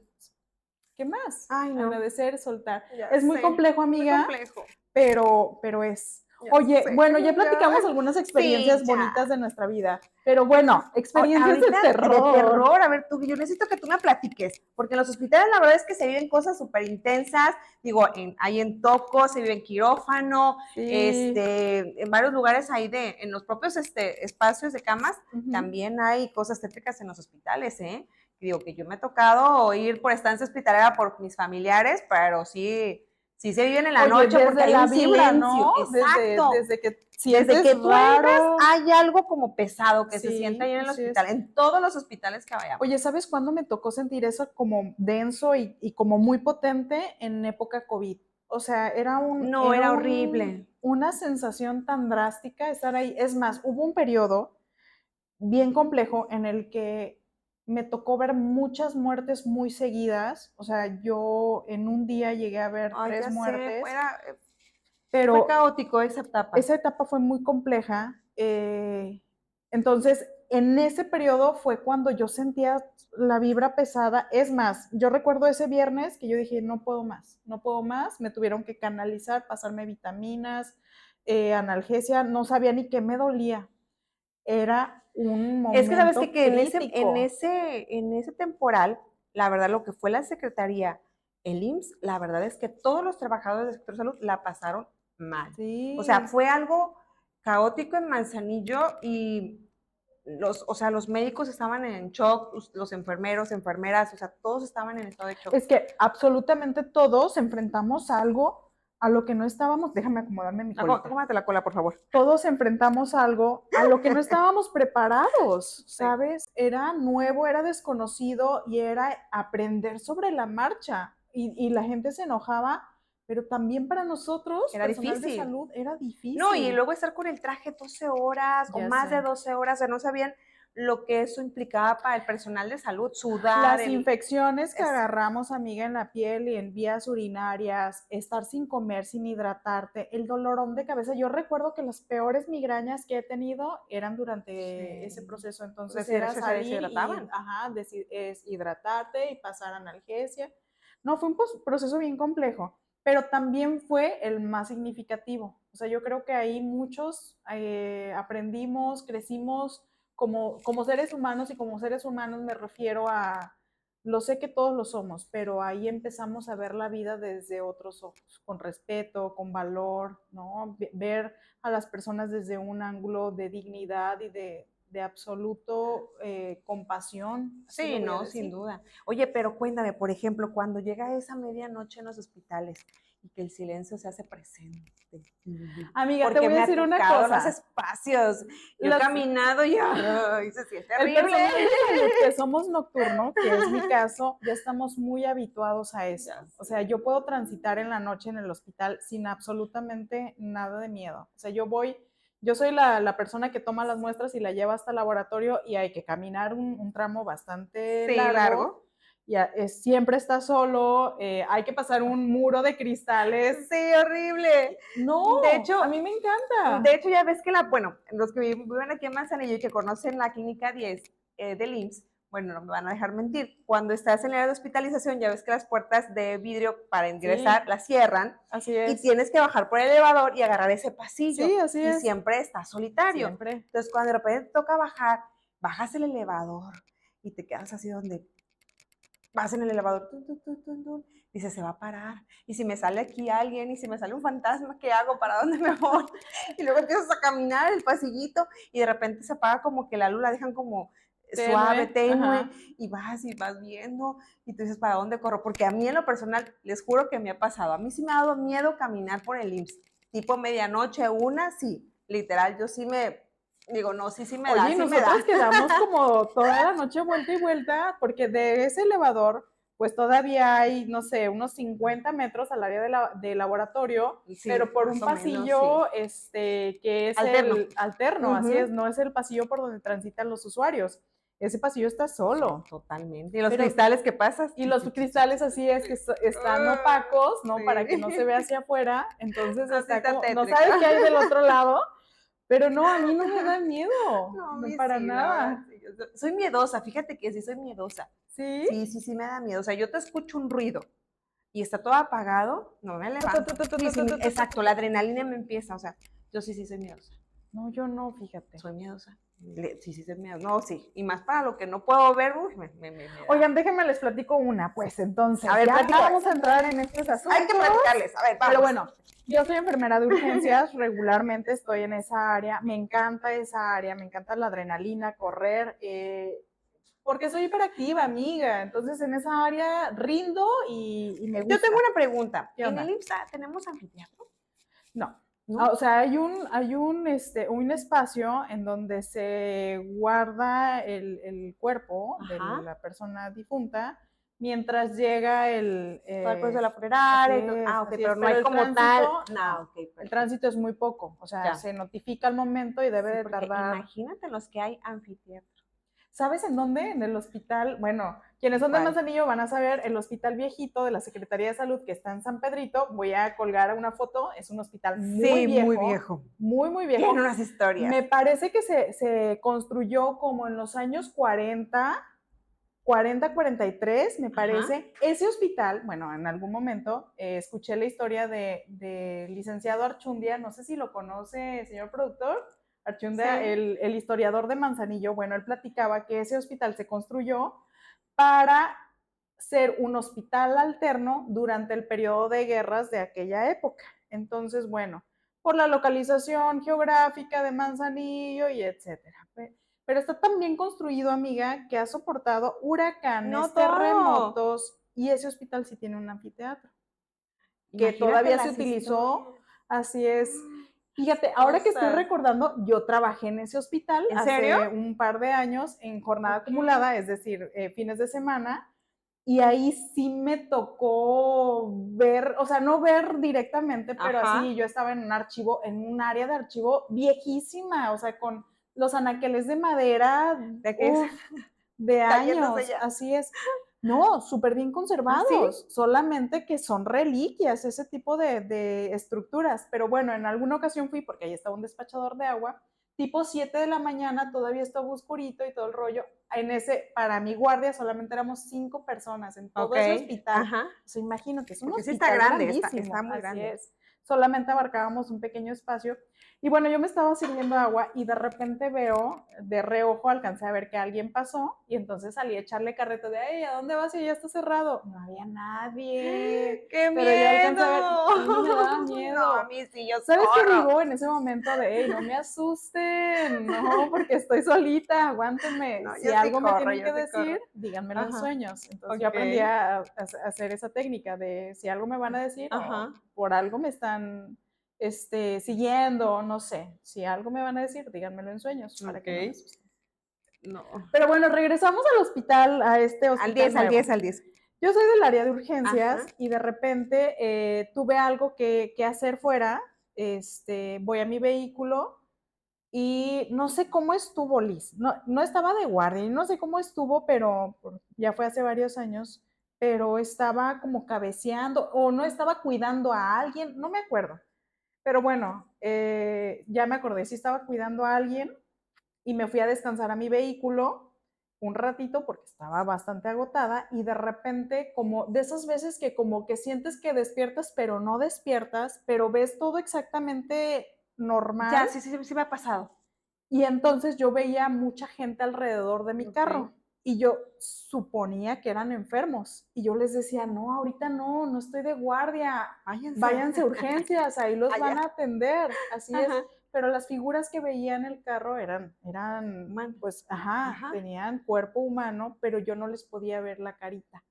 ¿qué más? Ay, no. Agradecer, soltar. Ya Es muy sé. complejo, Muy amiga, complejo. pero es. Ya Oye, sé. bueno, ya Ya. platicamos algunas Sí, experiencias bonitas ya. de nuestra vida, pero bueno, experiencias de Ahorita de terror. terror, a ver, tú, yo necesito que tú me platiques, porque en los hospitales la verdad es que se viven cosas súper intensas, digo, hay en Toco, se vive en quirófano, Sí. en varios lugares hay en los propios espacios de camas, Ujú. también hay cosas tétricas en los hospitales, ¿eh? Digo, que yo me he tocado ir por estancia hospitalaria por mis familiares, pero sí se viven en la Oye, noche porque desde hay la un vibra, silencio, ¿no? exacto. Desde que Desde sientes que tú entras raro. hay algo como pesado que se siente Sí, ahí en el así hospital, es. en todos los hospitales que vayamos. Oye, ¿sabes cuándo me tocó sentir eso como denso y como muy potente en época COVID? O sea, No, era horrible. una sensación tan drástica estar ahí. Es más, hubo un periodo bien complejo en el que me tocó ver muchas muertes muy seguidas. O sea, yo en un día llegué a ver Ay, 3 ya sé, muertes, fue pero caótico esa etapa. esa etapa fue muy compleja. Entonces, en ese periodo fue cuando yo sentía la vibra pesada. Es más, yo recuerdo ese viernes que yo dije, no puedo más, no puedo más. Me tuvieron que canalizar, pasarme vitaminas, analgesia, no sabía ni qué me dolía. Era un Es que sabes momento que crítico. en ese temporal, la verdad, lo que fue la Secretaría, el IMSS, la verdad es que todos los trabajadores del sector salud la pasaron mal. O sea, Sí, fue algo caótico en Manzanillo y o sea, los médicos estaban en shock, los enfermeros, enfermeras, o sea, todos estaban en estado de shock. es que absolutamente todos enfrentamos algo a lo que no estábamos, déjame acomodarme mi colita. Cómate la cola, por favor. Todos enfrentamos algo a lo que no estábamos preparados, Sí. ¿sabes? Era nuevo, era desconocido y era aprender sobre la marcha. Y la gente se enojaba, pero también para nosotros, Era personal de difícil. salud, era No, y difícil. luego estar con el traje 12 horas o Ya más de sé. 12 horas, o sea, no sabían lo que eso implicaba para el personal de salud, sudar, Las infecciones que es, agarramos, amiga, en la piel y en vías urinarias, estar sin comer, sin hidratarte, el dolorón de cabeza. Yo recuerdo que las peores migrañas que he tenido eran durante ese sí, proceso. Entonces se era salir y deshidrataban. ajá, hidratarte y pasar analgesia. No, fue un proceso bien complejo. pero también fue el más significativo. O sea, yo creo que ahí muchos aprendimos, crecimos como seres humanos, y como seres humanos me refiero a, lo sé que todos lo somos, pero ahí empezamos a ver la vida desde otros ojos, con respeto, con valor, ¿no? Ver a las personas desde un ángulo de dignidad y de absoluto compasión, así lo Sí, voy a no, sin decir. duda. Oye, pero cuéntame, por ejemplo, cuando llega esa medianoche en los hospitales y que el silencio se hace presente. Amiga, te Porque voy a me ha decir una tocado los cosa. espacios. Yo he Los, caminado y ay, se siente el terrible. personal de salud que somos nocturno, que es mi caso, ya estamos muy habituados a esto. Ya O sea, yo puedo transitar en la noche en el hospital sin absolutamente nada de miedo. O sea, yo soy la persona que toma las muestras y la lleva hasta el laboratorio, y hay que caminar un tramo bastante sí, largo. largo. Siempre está solo, hay que pasar un muro de cristales. Sí, horrible. De No, hecho, a mí me encanta. de hecho, ya ves que bueno, los que viven aquí en Manzanillo y que conocen la clínica 10 del IMSS, bueno, no me van a dejar mentir. Cuando estás en el área de hospitalización, ya ves que las puertas de vidrio para ingresar Sí, las cierran así y es. tienes que bajar por el elevador y agarrar ese pasillo. Sí, así Y es. siempre está solitario. Siempre. Entonces, cuando de repente te toca bajar, bajas el elevador y te quedas así donde vas en el elevador, dice, se va a parar. Y si me sale aquí alguien, y si me sale un fantasma, ¿qué hago? ¿Para dónde me voy? Y luego empiezas a caminar el pasillito y de repente se apaga como que la luz la dejan como suave, Tenue, tenue, ajá. y vas viendo, y tú dices, ¿para dónde corro? Porque a mí en lo personal, les juro que me ha pasado. A mí sí me ha dado miedo caminar por el IMSS. Tipo medianoche, sí, literal, yo sí digo, no, sí me da, Oye, sí me da. nosotros quedamos como toda la noche vuelta y vuelta, porque de ese elevador, pues todavía hay, no sé, unos 50 metros al área de laboratorio, Sí, pero por más un o menos, sí. pasillo que es Alterno. el alterno, así es, Ujú. no es el pasillo por donde transitan los usuarios. Ese pasillo está No, solo, totalmente. Y los pero cristales que pasas. y los cristales así es que están opacos, ¿no? Para que no se Sí. vea hacia afuera, entonces Así está está como, no tétrico. sabes qué hay del otro lado, pero no, a mí no me da miedo, No, a mí para sí, la verdad, nada. sí. Soy miedosa, fíjate que sí soy miedosa. ¿Sí? Sí me da miedo. O sea, yo te escucho un ruido y está todo apagado, no me Tu, tu, levanto. tu, tu, Sí, tu, tu, tu, tu. exacto, la adrenalina me empieza. O sea, yo sí soy miedosa. No, yo no, fíjate. Soy miedosa. Sí soy miedosa. No, sí. Y más para lo que no puedo ver, uy, me da. Oigan, déjenme les platico una, pues A entonces, ver, ya platícame. vamos a entrar en estos Hay que asuntos. platicarles. A ver, Pero vamos. bueno, yo soy enfermera de urgencias, regularmente estoy en esa área, me encanta esa área, me encanta la adrenalina, correr, porque soy hiperactiva, amiga, entonces en esa área rindo y me Yo tengo gusta. una pregunta. ¿Qué ¿En el onda? IMSS tenemos anfiteatro? No. ¿No? O sea, hay un espacio en donde se guarda el cuerpo de Ajá. la persona difunta mientras llega Todo el proceso de la así funeraria y todo. Ah, es, ok, así pero es, no pero hay el como tal. tránsito, Ah, no, ok, el perfecto. tránsito es muy poco, o sea, Ya. se notifica al momento y debe Sí, de porque tardar. imagínate los que hay anfiteatro. ¿Sabes en dónde? En el hospital, bueno, quienes son de ¿Cuál? Manzanillo van a saber, el hospital viejito de la Secretaría de Salud que está en San Pedrito, voy a colgar una foto, es un hospital muy Sí, muy viejo, viejo. muy, muy Tiene viejo. unas historias. Me parece que se construyó como en los años 40, 43, me Ajá. parece. Ese hospital, bueno, en algún momento escuché la historia de licenciado Archundia, no sé si lo conoce, señor productor. Archundia, Sí. el historiador de Manzanillo, bueno, él platicaba que ese hospital se construyó para ser un hospital alterno durante el periodo de guerras de aquella época. Entonces, bueno, por la localización geográfica de Manzanillo y etcétera. Pero está tan bien construido, amiga, que ha soportado No huracanes, todo. terremotos, y ese hospital sí tiene un anfiteatro que Imagínate todavía se las historias. utilizó, así es. Fíjate, ahora que estoy Cosas. recordando, yo trabajé en ese hospital ¿En serio? hace un par de años en jornada Ok. acumulada, es decir, fines de semana, y ahí sí me tocó ver, o sea, no ver directamente, pero así Ajá. yo estaba en un archivo, en un área de archivo viejísima, o sea, con los anaqueles de madera, De que uff, de cayéndose años, ya. así es. No, súper bien ¿Ah, sí? conservados, solamente que son reliquias ese tipo de estructuras. Pero bueno, en alguna ocasión fui, porque ahí estaba un despachador de agua, tipo 7 de la mañana, todavía estaba oscurito y todo el rollo. Para mi guardia solamente éramos 5 personas en todo Ok, ese hospital. ajá. O sea, imagínate, es un Porque sí está hospital grande, grandísimo, está muy así grande. es. Solamente abarcábamos un pequeño espacio. Y bueno, yo me estaba sirviendo agua y de repente veo, de reojo, alcancé a ver que alguien pasó y entonces salí a echarle carreta de, ay, ¿a dónde vas? Y ya está cerrado. No había nadie. ¡Qué Pero yo alcancé miedo! a ver, a mí no me daba No, a miedo. mí sí, yo ¿Sabes qué corro. digo en ese momento de, hey, no me asusten, no, porque estoy solita, aguántenme, No, si algo me tienen yo que sí decir, corro. díganmelo en Ajá, sueños. Entonces yo aprendí ok, a hacer esa técnica de si algo me van a decir o ajá, por algo me están siguiendo, no sé, si algo me van a decir, díganmelo en sueños para ok. que no me asusten. No. Pero bueno, regresamos al hospital, a este Al hospital 10, al nuevo. 10, al 10. Yo soy del área de urgencias Ajá, y de repente tuve algo que hacer fuera, voy a mi vehículo y no sé cómo estuvo Liz, no estaba de guardia y no sé cómo estuvo, pero ya fue hace varios años, pero estaba como cabeceando o no estaba cuidando a alguien, no me acuerdo. Pero bueno, ya me acordé, sí estaba cuidando a alguien y me fui a descansar a mi vehículo un ratito porque estaba bastante agotada y de repente como de esas veces que como que sientes que despiertas pero no despiertas, pero ves todo exactamente normal ya, sí, sí, sí me ha pasado. y entonces yo veía mucha gente alrededor de mi Ok, carro y yo suponía que eran enfermos y yo les decía, no, ahorita no, no estoy de guardia, váyanse. váyanse a urgencias, ahí los van Allá. a atender, así es. Ajá, Pero las figuras que veía en el carro eran, humano. pues, ajá, Ajá, tenían cuerpo humano, pero yo no les podía ver la carita.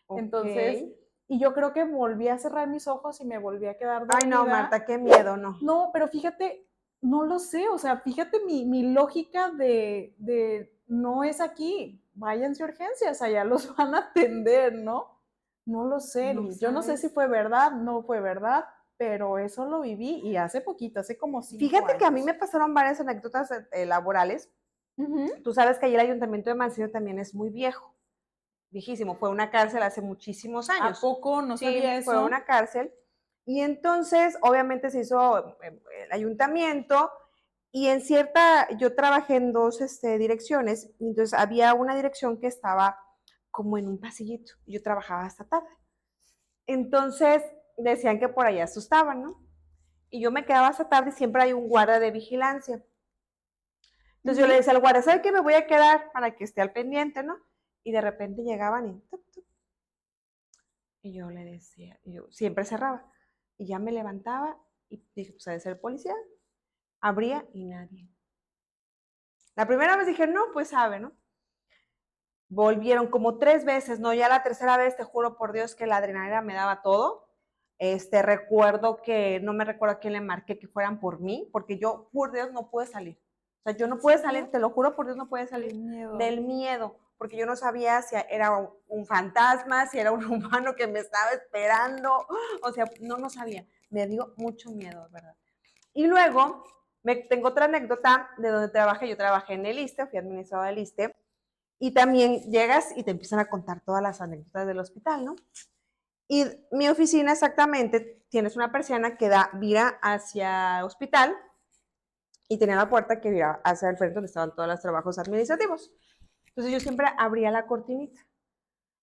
ok. Entonces, y yo creo que volví a cerrar mis ojos y me volví a quedar Ay, no, dormida. Marta, qué miedo, no. No, pero fíjate, no lo sé, o sea, fíjate mi lógica de no es aquí, váyanse a urgencias, allá los van a atender, ¿no? No lo sé, No Liz. Yo no sé si sabes. fue verdad, no fue verdad, pero eso lo viví y hace poquito, hace como 5 Fíjate que a mí me años. pasaron varias anécdotas laborales. Ujú. Tú sabes que ahí el ayuntamiento de Manzanillo también es muy viejo, viejísimo. Fue una cárcel hace muchísimos ¿A años. poco no Sí, sabía fue eso? una cárcel. Y entonces, obviamente, se hizo el ayuntamiento y en cierta, yo trabajé en dos direcciones, y entonces había una dirección que estaba como en un pasillito. Yo trabajaba hasta tarde. Entonces, decían que por allá asustaban, ¿no? Y yo me quedaba hasta tarde y siempre hay un guarda de vigilancia. Entonces yo le Ujú. decía al guardia, ¿sabe qué? Me voy a quedar para que esté al pendiente, ¿no? Y de repente llegaban y, tup, tup, y yo le decía, y yo siempre cerraba. Y ya me levantaba y dije, pues debe ser el policía. Abría y nadie. La primera vez dije, no, pues sabe, ¿no? Volvieron como 3 veces, ¿no? Ya la tercera vez, te juro por Dios que la adrenalina me daba todo. Recuerdo que, no me recuerdo a quién le marqué que fueran por mí, porque yo, por Dios, no pude salir. O sea, yo no ¿En pude salir, serio? te lo juro por Dios, no pude Qué salir miedo. del miedo, porque yo no sabía si era un fantasma, si era un humano que me estaba esperando, o sea, no sabía. Me dio mucho miedo, ¿verdad? Y luego, tengo otra anécdota de donde trabajé, yo trabajé en el ISSSTE, fui administradora del ISSSTE, y también llegas y te empiezan a contar todas las anécdotas del hospital, ¿no? Y mi oficina exactamente, tienes una persiana que vira hacia el hospital y tenía la puerta que vira hacia el frente donde estaban todos los trabajos administrativos. Entonces yo siempre abría la cortinita.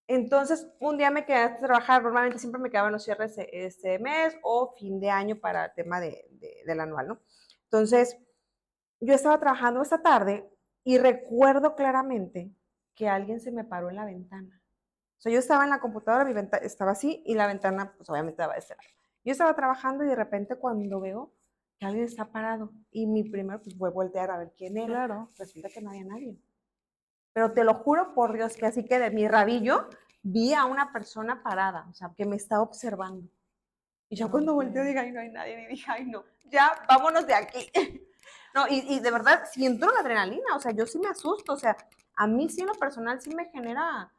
Entonces, un día me quedé a trabajar, normalmente siempre me quedaban los cierres este mes o fin de año para el tema del anual, ¿no? Entonces, yo estaba trabajando esta tarde y recuerdo claramente que alguien se me paró en la ventana. O sea, yo estaba en la computadora, mi ventana estaba así y la ventana, pues obviamente estaba de este lado. Yo estaba trabajando y de repente cuando veo que alguien está parado y mi primero pues fue voltear a ver quién era, Claro. resulta que no había nadie. Pero te lo juro por Dios que así que de mi rabillo vi a una persona parada, o sea, que me estaba observando. Y yo cuando volteo Ok. dije, ay, no hay nadie, y dije, ay, no, ya, vámonos de aquí. No, y de verdad siento la adrenalina, o sea, yo sí me asusto, o sea, a mí sí en lo personal sí me genera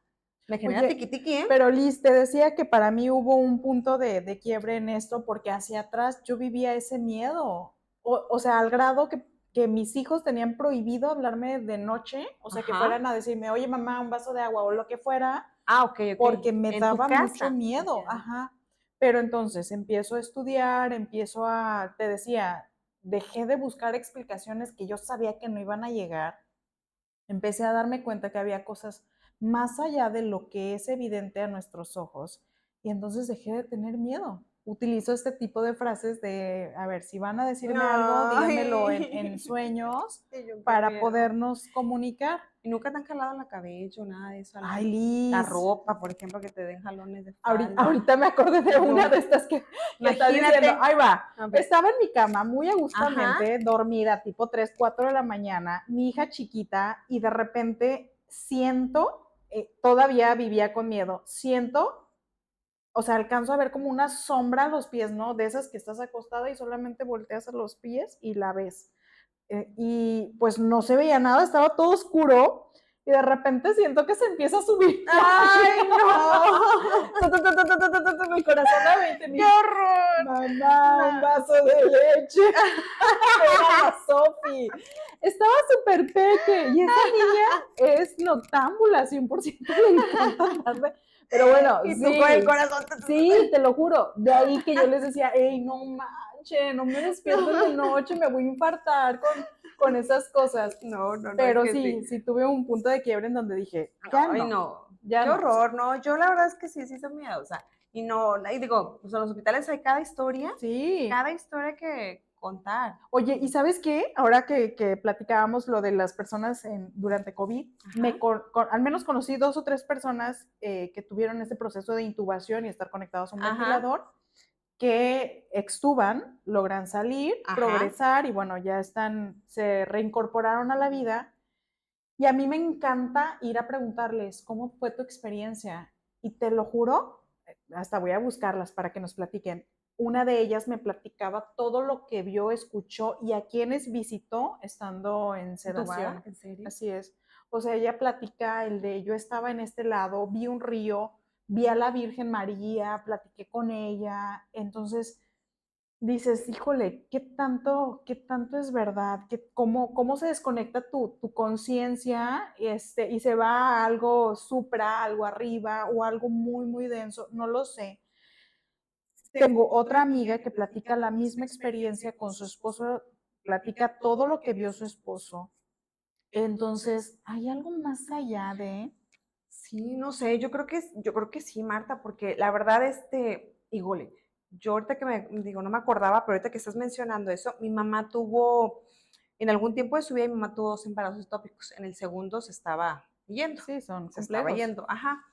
Oye, tiqui tiqui, ¿eh? pero Liz, te decía que para mí hubo un punto de quiebre en esto porque hacia atrás yo vivía ese miedo. O sea, al grado que mis hijos tenían prohibido hablarme de noche, o sea, que Ajá. fueran a decirme, oye mamá, un vaso de agua o lo que fuera, Ah, ok, ok. porque me En tu daba mucho casa. Ok. miedo, ajá. Pero entonces empiezo a estudiar, te decía, dejé de buscar explicaciones que yo sabía que no iban a llegar, empecé a darme cuenta que había cosas más allá de lo que es evidente a nuestros ojos y entonces dejé de tener miedo. Utilizo este tipo de frases de, a ver, si van a decirme algo, díganmelo en Ay. sueños Sí, yo qué para miedo. podernos comunicar. ¿Y nunca te han jalado la cabello, nada de eso? Ay, La Liz, ropa, por ejemplo, que te den jalones de falda. ahorita me acordé de una de estas que está diciendo, Imagínate. ahí va, A ver. estaba en mi cama muy Ajá. agustamente, dormida, tipo 3, 4 de la mañana, mi hija chiquita, y de repente siento, todavía vivía con miedo, siento, o sea, alcanzo a ver como una sombra a los pies, ¿no? De esas que estás acostada y solamente volteas a los pies y la ves. Y pues no se veía nada, estaba todo oscuro y de repente siento que se empieza a subir ¡Ay, no! mi corazón a 20 ¡Qué mil. horror! Mamá, un No. vaso de leche. Era la Sofi. Estaba súper peque y esa niña es noctámbula, 100% le encanta andar. Pero bueno, Y tú con el sí, corazón. sí, te lo juro. De ahí que yo les decía, hey, no manches, no me despierten de noche, me voy a infartar con esas cosas. No, no, no, es Pero que sí, sí. sí tuve un punto de quiebre en donde dije, ya Ay, no, no. ya Qué no. horror, no. Yo la verdad es que sí, sí soy miedosa. Y no, y digo, pues en los hospitales hay Sí. cada historia que contar. Oye, ¿y sabes qué? Ahora que platicábamos lo de las personas durante COVID, Ajá, al menos conocí 2 o 3 personas que tuvieron este proceso de intubación y estar conectados a un ajá, ventilador, que extuban, logran salir, ajá. progresar y bueno, ya se reincorporaron a la vida. Y a mí me encanta ir a preguntarles, ¿cómo fue tu experiencia? Y te lo juro, hasta voy a buscarlas para que nos platiquen. Una de ellas me platicaba todo lo que vio, escuchó y a quienes visitó estando en ¿Entubada? sedación. ¿En serio? Así es. O sea, ella platica el de yo estaba en este lado, vi un río, vi a la Virgen María, platiqué con ella. Entonces, dices, híjole, qué tanto es verdad? Cómo se desconecta tu conciencia y se va a algo supra, algo arriba o algo muy, muy denso? No lo sé. Tengo otra amiga que platica la misma experiencia con su esposo, platica todo lo que vio su esposo. Entonces, ¿hay algo más allá de? Sí, no sé, yo creo que sí, Marta, porque la verdad, híjole, yo ahorita que me digo, no me acordaba, pero ahorita que estás mencionando eso, mi mamá tuvo, en algún tiempo de su vida, mi mamá tuvo 2 embarazos ectópicos. En el segundo Sí, son se estaba complejos. yendo, ajá.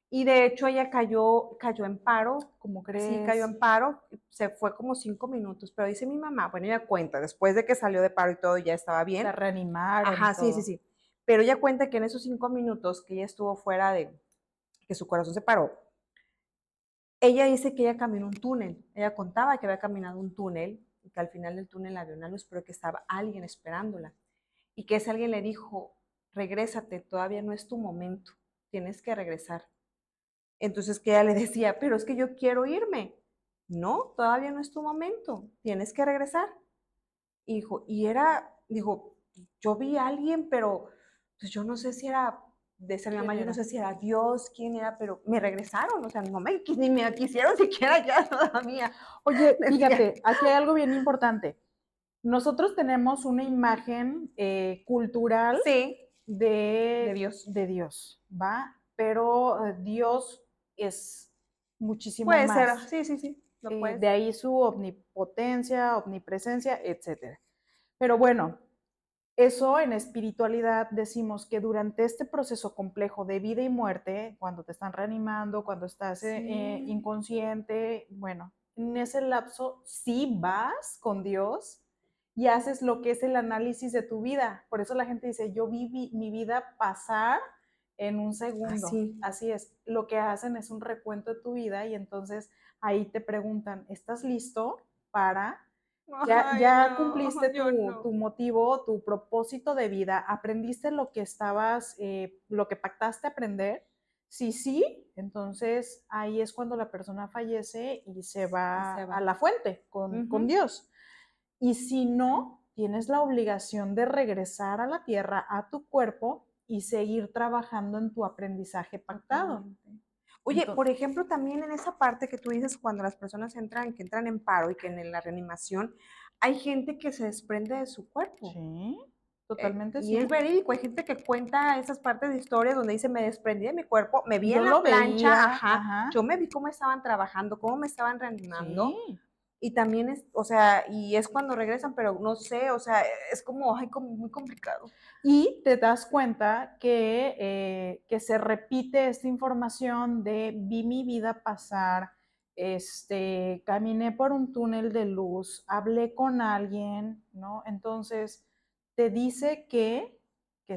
Y de hecho ella cayó en paro, ¿Cómo sí, cayó crees? en paro, se fue como 5 minutos, pero dice mi mamá, bueno, ella cuenta, después de que salió de paro y todo, ya estaba La bien. reanimaron y Ajá, sí, sí, todo. sí. Pero ella cuenta que en esos 5 minutos que ella estuvo fuera de, que su corazón se paró, ella dice que ella caminó un túnel. Ella contaba que había caminado un túnel y que al final del túnel había una luz, pero que estaba alguien esperándola. Y que ese alguien le dijo, regrésate, todavía no es tu momento, tienes que regresar. Entonces que ella le decía, pero es que yo quiero irme. No, todavía no es tu momento, tienes que regresar. Dijo, yo vi a alguien, pero pues yo no sé si era, decía mi ¿Quién mamá, yo no era? sé si era Dios, quién era, pero me regresaron, o sea, no me, ni me quisieron siquiera ya todavía, Oye, decía. fíjate, aquí hay algo bien importante. Nosotros tenemos una imagen cultural Sí, de de, Dios. de Dios, ¿va? Pero Dios es muchísimo Puede ser, más. sí, sí, sí, lo puede De ser. ahí su omnipotencia, omnipresencia, etcétera. Pero bueno, eso en espiritualidad decimos que durante este proceso complejo de vida y muerte, cuando te están reanimando, cuando estás Sí, inconsciente, bueno, en ese lapso sí vas con Dios y haces lo que es el análisis de tu vida. Por eso la gente dice, yo vi mi vida pasar en un segundo. así. Así es, lo que hacen es un recuento de tu vida y entonces ahí te preguntan, ¿estás listo para Ay, ya no, cumpliste yo tu no. motivo, tu propósito de vida, aprendiste lo que lo que pactaste aprender? Si sí, entonces ahí es cuando la persona fallece y se Y va se a va. la fuente con Ujú. Dios. Y si no, tienes la obligación de regresar a la tierra, a tu cuerpo y seguir trabajando en tu aprendizaje pactado. Totalmente. Oye, Entonces, por ejemplo, también en esa parte que tú dices cuando las personas que entran en paro y que en la reanimación, hay gente que se desprende de su cuerpo. Sí, totalmente Y es sí. verídico, hay gente que cuenta esas partes de historia donde dice, me desprendí de mi cuerpo, me vi en Yo la lo plancha, veía, ajá, ajá, yo me vi cómo estaban trabajando, cómo me estaban reanimando, sí. y también es, o sea, y es cuando regresan, pero no sé, o sea, es como, ay, como muy complicado. Y te das cuenta que se repite esta información de vi mi vida pasar, caminé por un túnel de luz, hablé con alguien, ¿no? Entonces, te dice que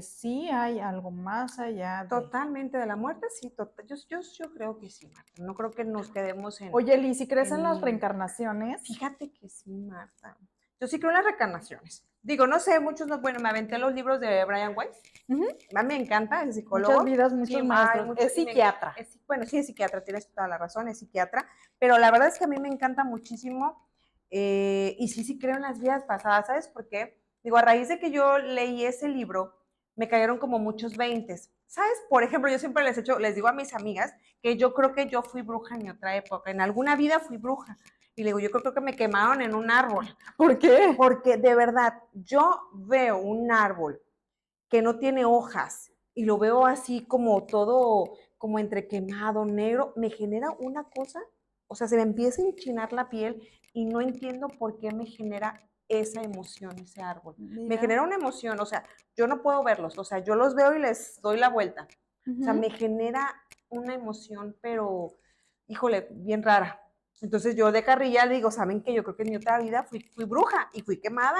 sí hay algo más allá de... Totalmente de la muerte, sí, yo creo que sí, Marta, no creo que nos quedemos Oye, Liz, ¿y crees en las en reencarnaciones? fíjate que sí, Marta. Yo sí creo en las reencarnaciones. Digo, no sé, muchos no, bueno, me aventé los libros de Brian Weiss. Ujú. A mí me encanta, es Muchas psicólogo. vidas, Sí, muchos hay maestros. mucho, Es y psiquiatra. bueno, sí es psiquiatra, tienes toda la razón, es psiquiatra. Pero la verdad es que a mí me encanta muchísimo y sí, sí creo en las vidas pasadas, ¿sabes por qué? Digo, a raíz de que yo leí ese libro, me cayeron como muchos veintes. ¿Sabes? Por ejemplo, yo siempre les digo a mis amigas que yo creo que yo fui bruja en mi otra época. En alguna vida fui bruja. Y le digo, yo creo que me quemaron en un árbol. ¿Por qué? Porque de verdad, yo veo un árbol que no tiene hojas y lo veo así como todo, como entre quemado, negro, me genera una cosa, o sea, se me empieza a enchinar la piel y no entiendo por qué me genera esa emoción, ese árbol. Me Mira. genera una emoción, o sea, yo no puedo verlos, o sea, yo los veo y les doy la vuelta. O sea, Ujú. me genera una emoción, pero, híjole, bien rara. Entonces yo de carrilla digo, ¿saben qué? Yo creo que en mi otra vida fui bruja y fui quemada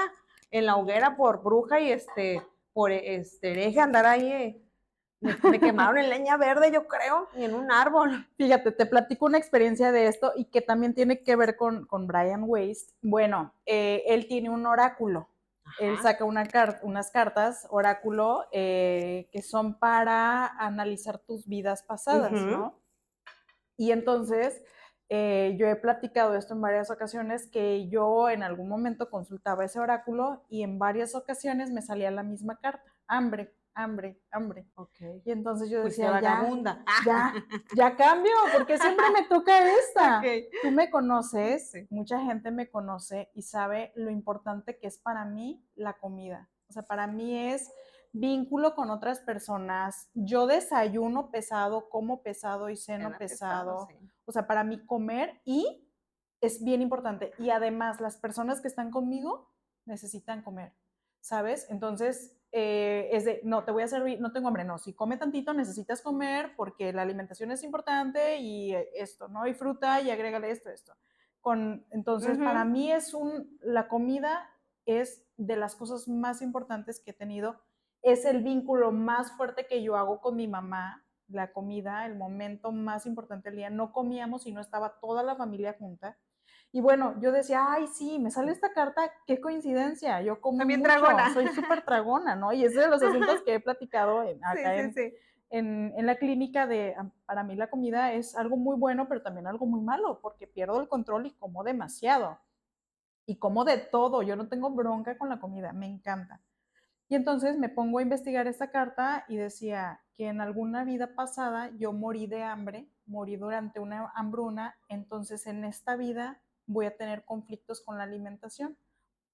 en la hoguera por bruja y por hereje andar ahí. Me quemaron en leña verde, yo creo, y en un árbol. Fíjate, te platico una experiencia de esto y que también tiene que ver con Brian Weiss. Bueno, él tiene un oráculo. Él Ajá. saca unas cartas, oráculo, que son para analizar tus vidas pasadas, Ujú. ¿no? Y entonces, yo he platicado esto en varias ocasiones, que yo en algún momento consultaba ese oráculo y en varias ocasiones me salía la misma carta, hambre, hambre, hambre. Ok. Y entonces yo Fuiste decía, ya, vagabunda. ya, ya cambio, porque siempre me toca Ok. esta. Tú me conoces, Sí. mucha gente me conoce y sabe lo importante que es para mí la comida. O sea, para mí es vínculo con otras personas. Yo desayuno pesado, como pesado y ceno Cena pesado, pesado. sí. O sea, para mí comer y es bien importante. Y además, las personas que están conmigo necesitan comer, ¿sabes? Entonces, es de, no, te voy a servir, no tengo hambre, no, si come tantito necesitas comer porque la alimentación es importante y esto, ¿no? Y fruta y agrégale esto, esto. Entonces, para Ujú. mí la comida es de las cosas más importantes que he tenido, es el vínculo más fuerte que yo hago con mi mamá, la comida, el momento más importante del día. No comíamos y no estaba toda la familia junta. Y bueno, yo decía, ay, sí, me sale esta carta, qué coincidencia, yo como También mucho, dragona. soy súper tragona, ¿no? Y es de los asuntos que he platicado Sí, acá sí, sí. en la clínica de, para mí la comida es algo muy bueno, pero también algo muy malo, porque pierdo el control y como demasiado. Y como de todo, yo no tengo bronca con la comida, me encanta. Y entonces me pongo a investigar esta carta y decía que en alguna vida pasada yo morí de hambre, morí durante una hambruna, entonces en esta vida voy a tener conflictos con la alimentación.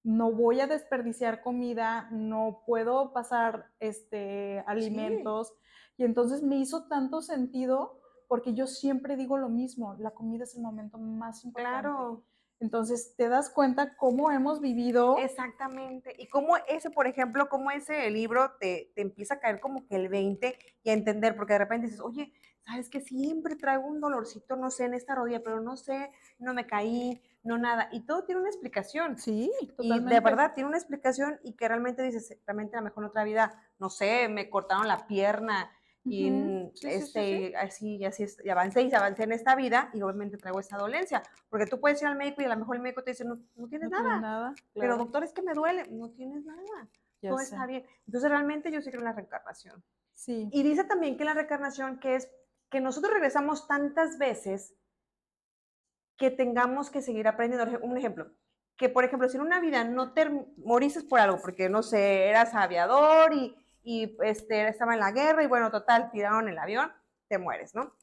No voy a desperdiciar comida, no puedo pasar Sí, alimentos. Y entonces me hizo tanto sentido porque yo siempre digo lo mismo, la comida es el momento más importante. claro. Entonces te das cuenta cómo hemos vivido. Exactamente. Y cómo ese, por ejemplo, cómo ese libro te empieza a caer como que el 20 y a entender, porque de repente dices, oye, ¿sabes que siempre traigo un dolorcito, no sé, en esta rodilla, pero no sé, no me caí, no nada? Y todo tiene una explicación. Sí, Y de totalmente. verdad tiene una explicación y que realmente dices, realmente a lo mejor en otra vida, no sé, me cortaron la pierna y Ujú. Sí, sí, sí, sí. así, y avancé en esta vida y obviamente traigo esta dolencia. Porque tú puedes ir al médico y a lo mejor el médico te dice, no, no tienes No tienes nada. nada, Pero claro. doctor, es que me duele. No tienes nada. Ya Todo sé. está bien. Entonces realmente yo sí creo en la reencarnación. Sí. Y dice también que la reencarnación, que es que nosotros regresamos tantas veces que tengamos que seguir aprendiendo. Un ejemplo, que por ejemplo, si en una vida no te moriste por algo, porque no sé, eras aviador y estaba en la guerra y bueno, total, tiraron el avión, te mueres, ¿no?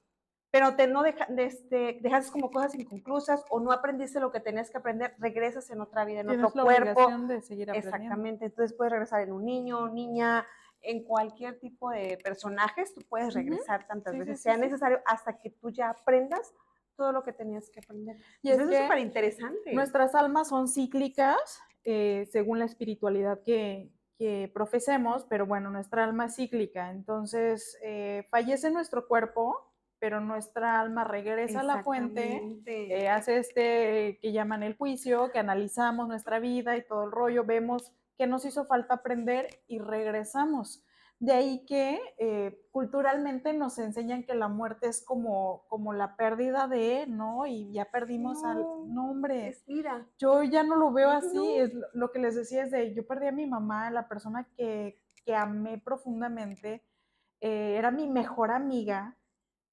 pero no dejas como cosas inconclusas o no aprendiste lo que tenías que aprender, regresas en otra vida, en Tienes otro la cuerpo. obligación de seguir aprendiendo. Exactamente, entonces puedes regresar en un niño, niña, en cualquier tipo de personajes, tú puedes regresar tantas veces, sea necesario, hasta que tú ya aprendas todo lo que tenías que aprender. Y es eso que es súper interesante. Nuestras almas son cíclicas, según la espiritualidad que profesemos, pero bueno, nuestra alma es cíclica, entonces fallece nuestro cuerpo, pero nuestra alma regresa a la fuente, hace que llaman el juicio, que analizamos nuestra vida y todo el rollo, vemos qué nos hizo falta aprender y regresamos. De ahí que culturalmente nos enseñan que la muerte es como la pérdida de, ¿no? Y ya perdimos al... No, hombre. Es vida. Yo ya no lo veo así. Es lo que les decía es de, yo perdí a mi mamá, la persona que amé profundamente, era mi mejor amiga.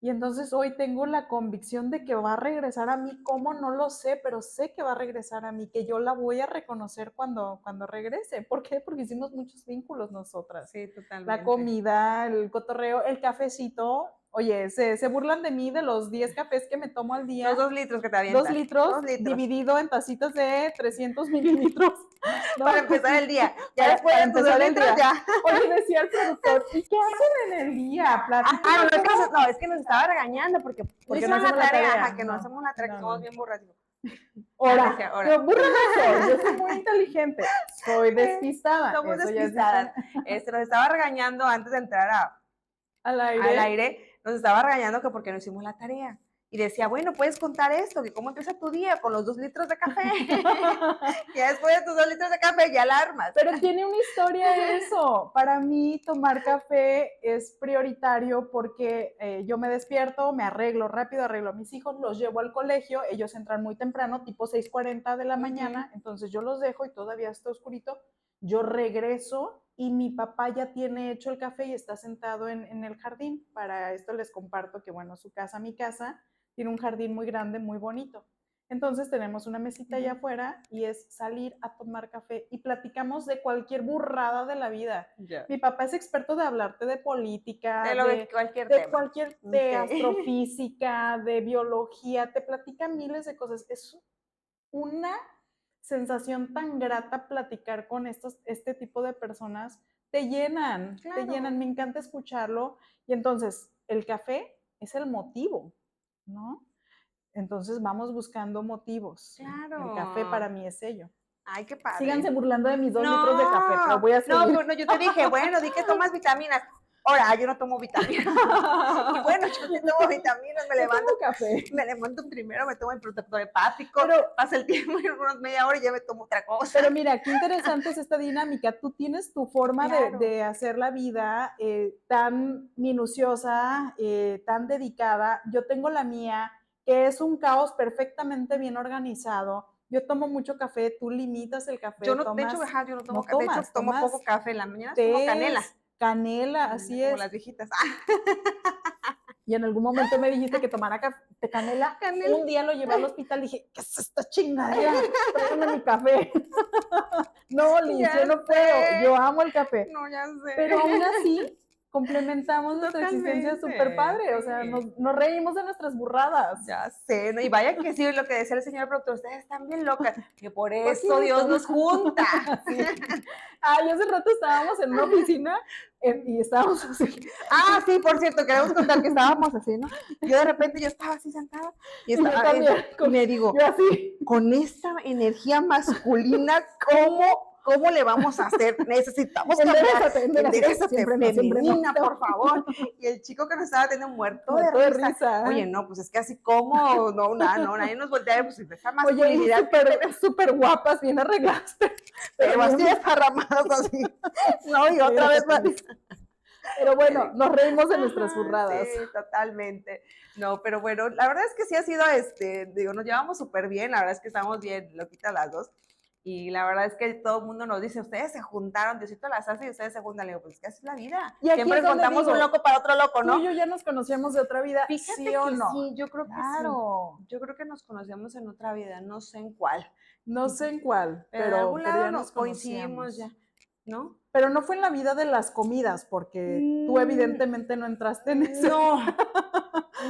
Y entonces hoy tengo la convicción de que va a regresar a mí. ¿Cómo? No lo sé, pero sé que va a regresar a mí, que yo la voy a reconocer cuando regrese. ¿Por qué? Porque hicimos muchos vínculos nosotras. Sí, totalmente. La comida, el cotorreo, el cafecito. Oye, se burlan de mí de los 10 cafés que me tomo al día. Los 2 litros que te avientas. 2 litros, dividido en tacitas de 300 mililitros. ¿No? Para empezar el día. Ya después para de tus 2 litros, ya. Oye, decía el productor, ¿y qué hacen en el día? Es que nos estaba regañando porque no hicimos la tarea. Que no hacemos la tarea, que somos bien burras. Ahora, yo burra no soy, yo soy muy inteligente, soy despistada. Somos despistadas. Nos estaba regañando antes de entrar al aire, nos estaba regañando que porque no hicimos la tarea. Y decía, bueno, puedes contar esto, que cómo empieza tu día con los 2 litros de café. Ya después de tus 2 litros de café ya la armas. Pero tiene una historia eso. Para mí tomar café es prioritario porque yo me despierto, me arreglo rápido, arreglo a mis hijos, los llevo al colegio, ellos entran muy temprano, tipo 6:40 de la mañana, entonces yo los dejo y todavía está oscurito. Yo regreso y mi papá ya tiene hecho el café y está sentado en el jardín. Para esto les comparto que, bueno, su casa, mi casa, tiene un jardín muy grande, muy bonito. Entonces tenemos una mesita allá afuera y es salir a tomar café y platicamos de cualquier burrada de la vida. Mi papá es experto de hablarte de política, de cualquier tema. de astrofísica, de biología, te platica miles de cosas. Es una sensación tan grata platicar con este tipo de personas. Te llenan, me encanta escucharlo. Y entonces, el café es el motivo, ¿no? Entonces vamos buscando motivos. Claro. El café para mí es ello. Ay, qué padre. Síganse burlando de mis 2 litros de café, pero voy a seguir. No, yo te dije, bueno, di que tomas vitaminas. Ahora, yo no tomo vitaminas. Y bueno, yo sí tomo vitaminas, me levanto café. Me levanto primero, me tomo el protector hepático, pasa el tiempo y unos media hora y ya me tomo otra cosa. Pero mira, qué interesante es esta dinámica. Tú tienes tu forma de hacer la vida tan minuciosa, tan dedicada. Yo tengo la mía, que es un caos perfectamente bien organizado. Yo tomo mucho café, tú limitas el café. Yo no, de hecho, yo no tomo café, de hecho, tomo poco café en la mañana, tomo canela. Canela, así es. Como las viejitas. Y en algún momento me dijiste que tomara canela. Un día lo llevé al hospital y dije, ¿qué es esta chingadera? Tráigame mi café. No, Liz, yo no puedo. Yo amo el café. No, ya sé. Pero aún así, complementamos nuestra existencia súper padre. O sea, nos reímos de nuestras burradas. Ya sé, ¿no? Y vaya que sí, lo que decía el señor productor, ustedes están bien locas, que por eso Dios nos junta. Sí. Y hace rato estábamos en una oficina y estábamos así. Sí, por cierto, queremos contar que estábamos así, ¿no? Yo de repente yo estaba así sentada y estaba, y me digo, yo así, con esta energía masculina, ¿cómo le vamos a hacer? Necesitamos enderezate, femenina, por favor. Y el chico que nos estaba teniendo muerto de risa. Oye, no, pues es que así como, nadie nos voltea, pues esa masculinidad. Oye, súper guapas, bien arregladas. Pero así desparramadas, así. No, y otra vez más. Pero bueno, nos reímos de nuestras burradas. Sí, totalmente. No, pero bueno, la verdad es que sí ha sido, nos llevamos súper bien, la verdad es que estamos bien loquitas las dos. Y la verdad es que todo el mundo nos dice, ustedes se juntaron, Diosito las hace y ustedes se juntan. Le digo, pues, ¿qué es la vida? Y siempre encontramos un loco para otro loco, ¿no? Tú y yo ya nos conocíamos de otra vida, Fíjate ¿sí o no? Sí, yo creo que sí. Yo creo que nos conocemos en otra vida, no sé en cuál. No sé en cuál, pero en algún lado nos coincidimos ya, ¿no? Pero no fue en la vida de las comidas, porque tú evidentemente no entraste en eso. No,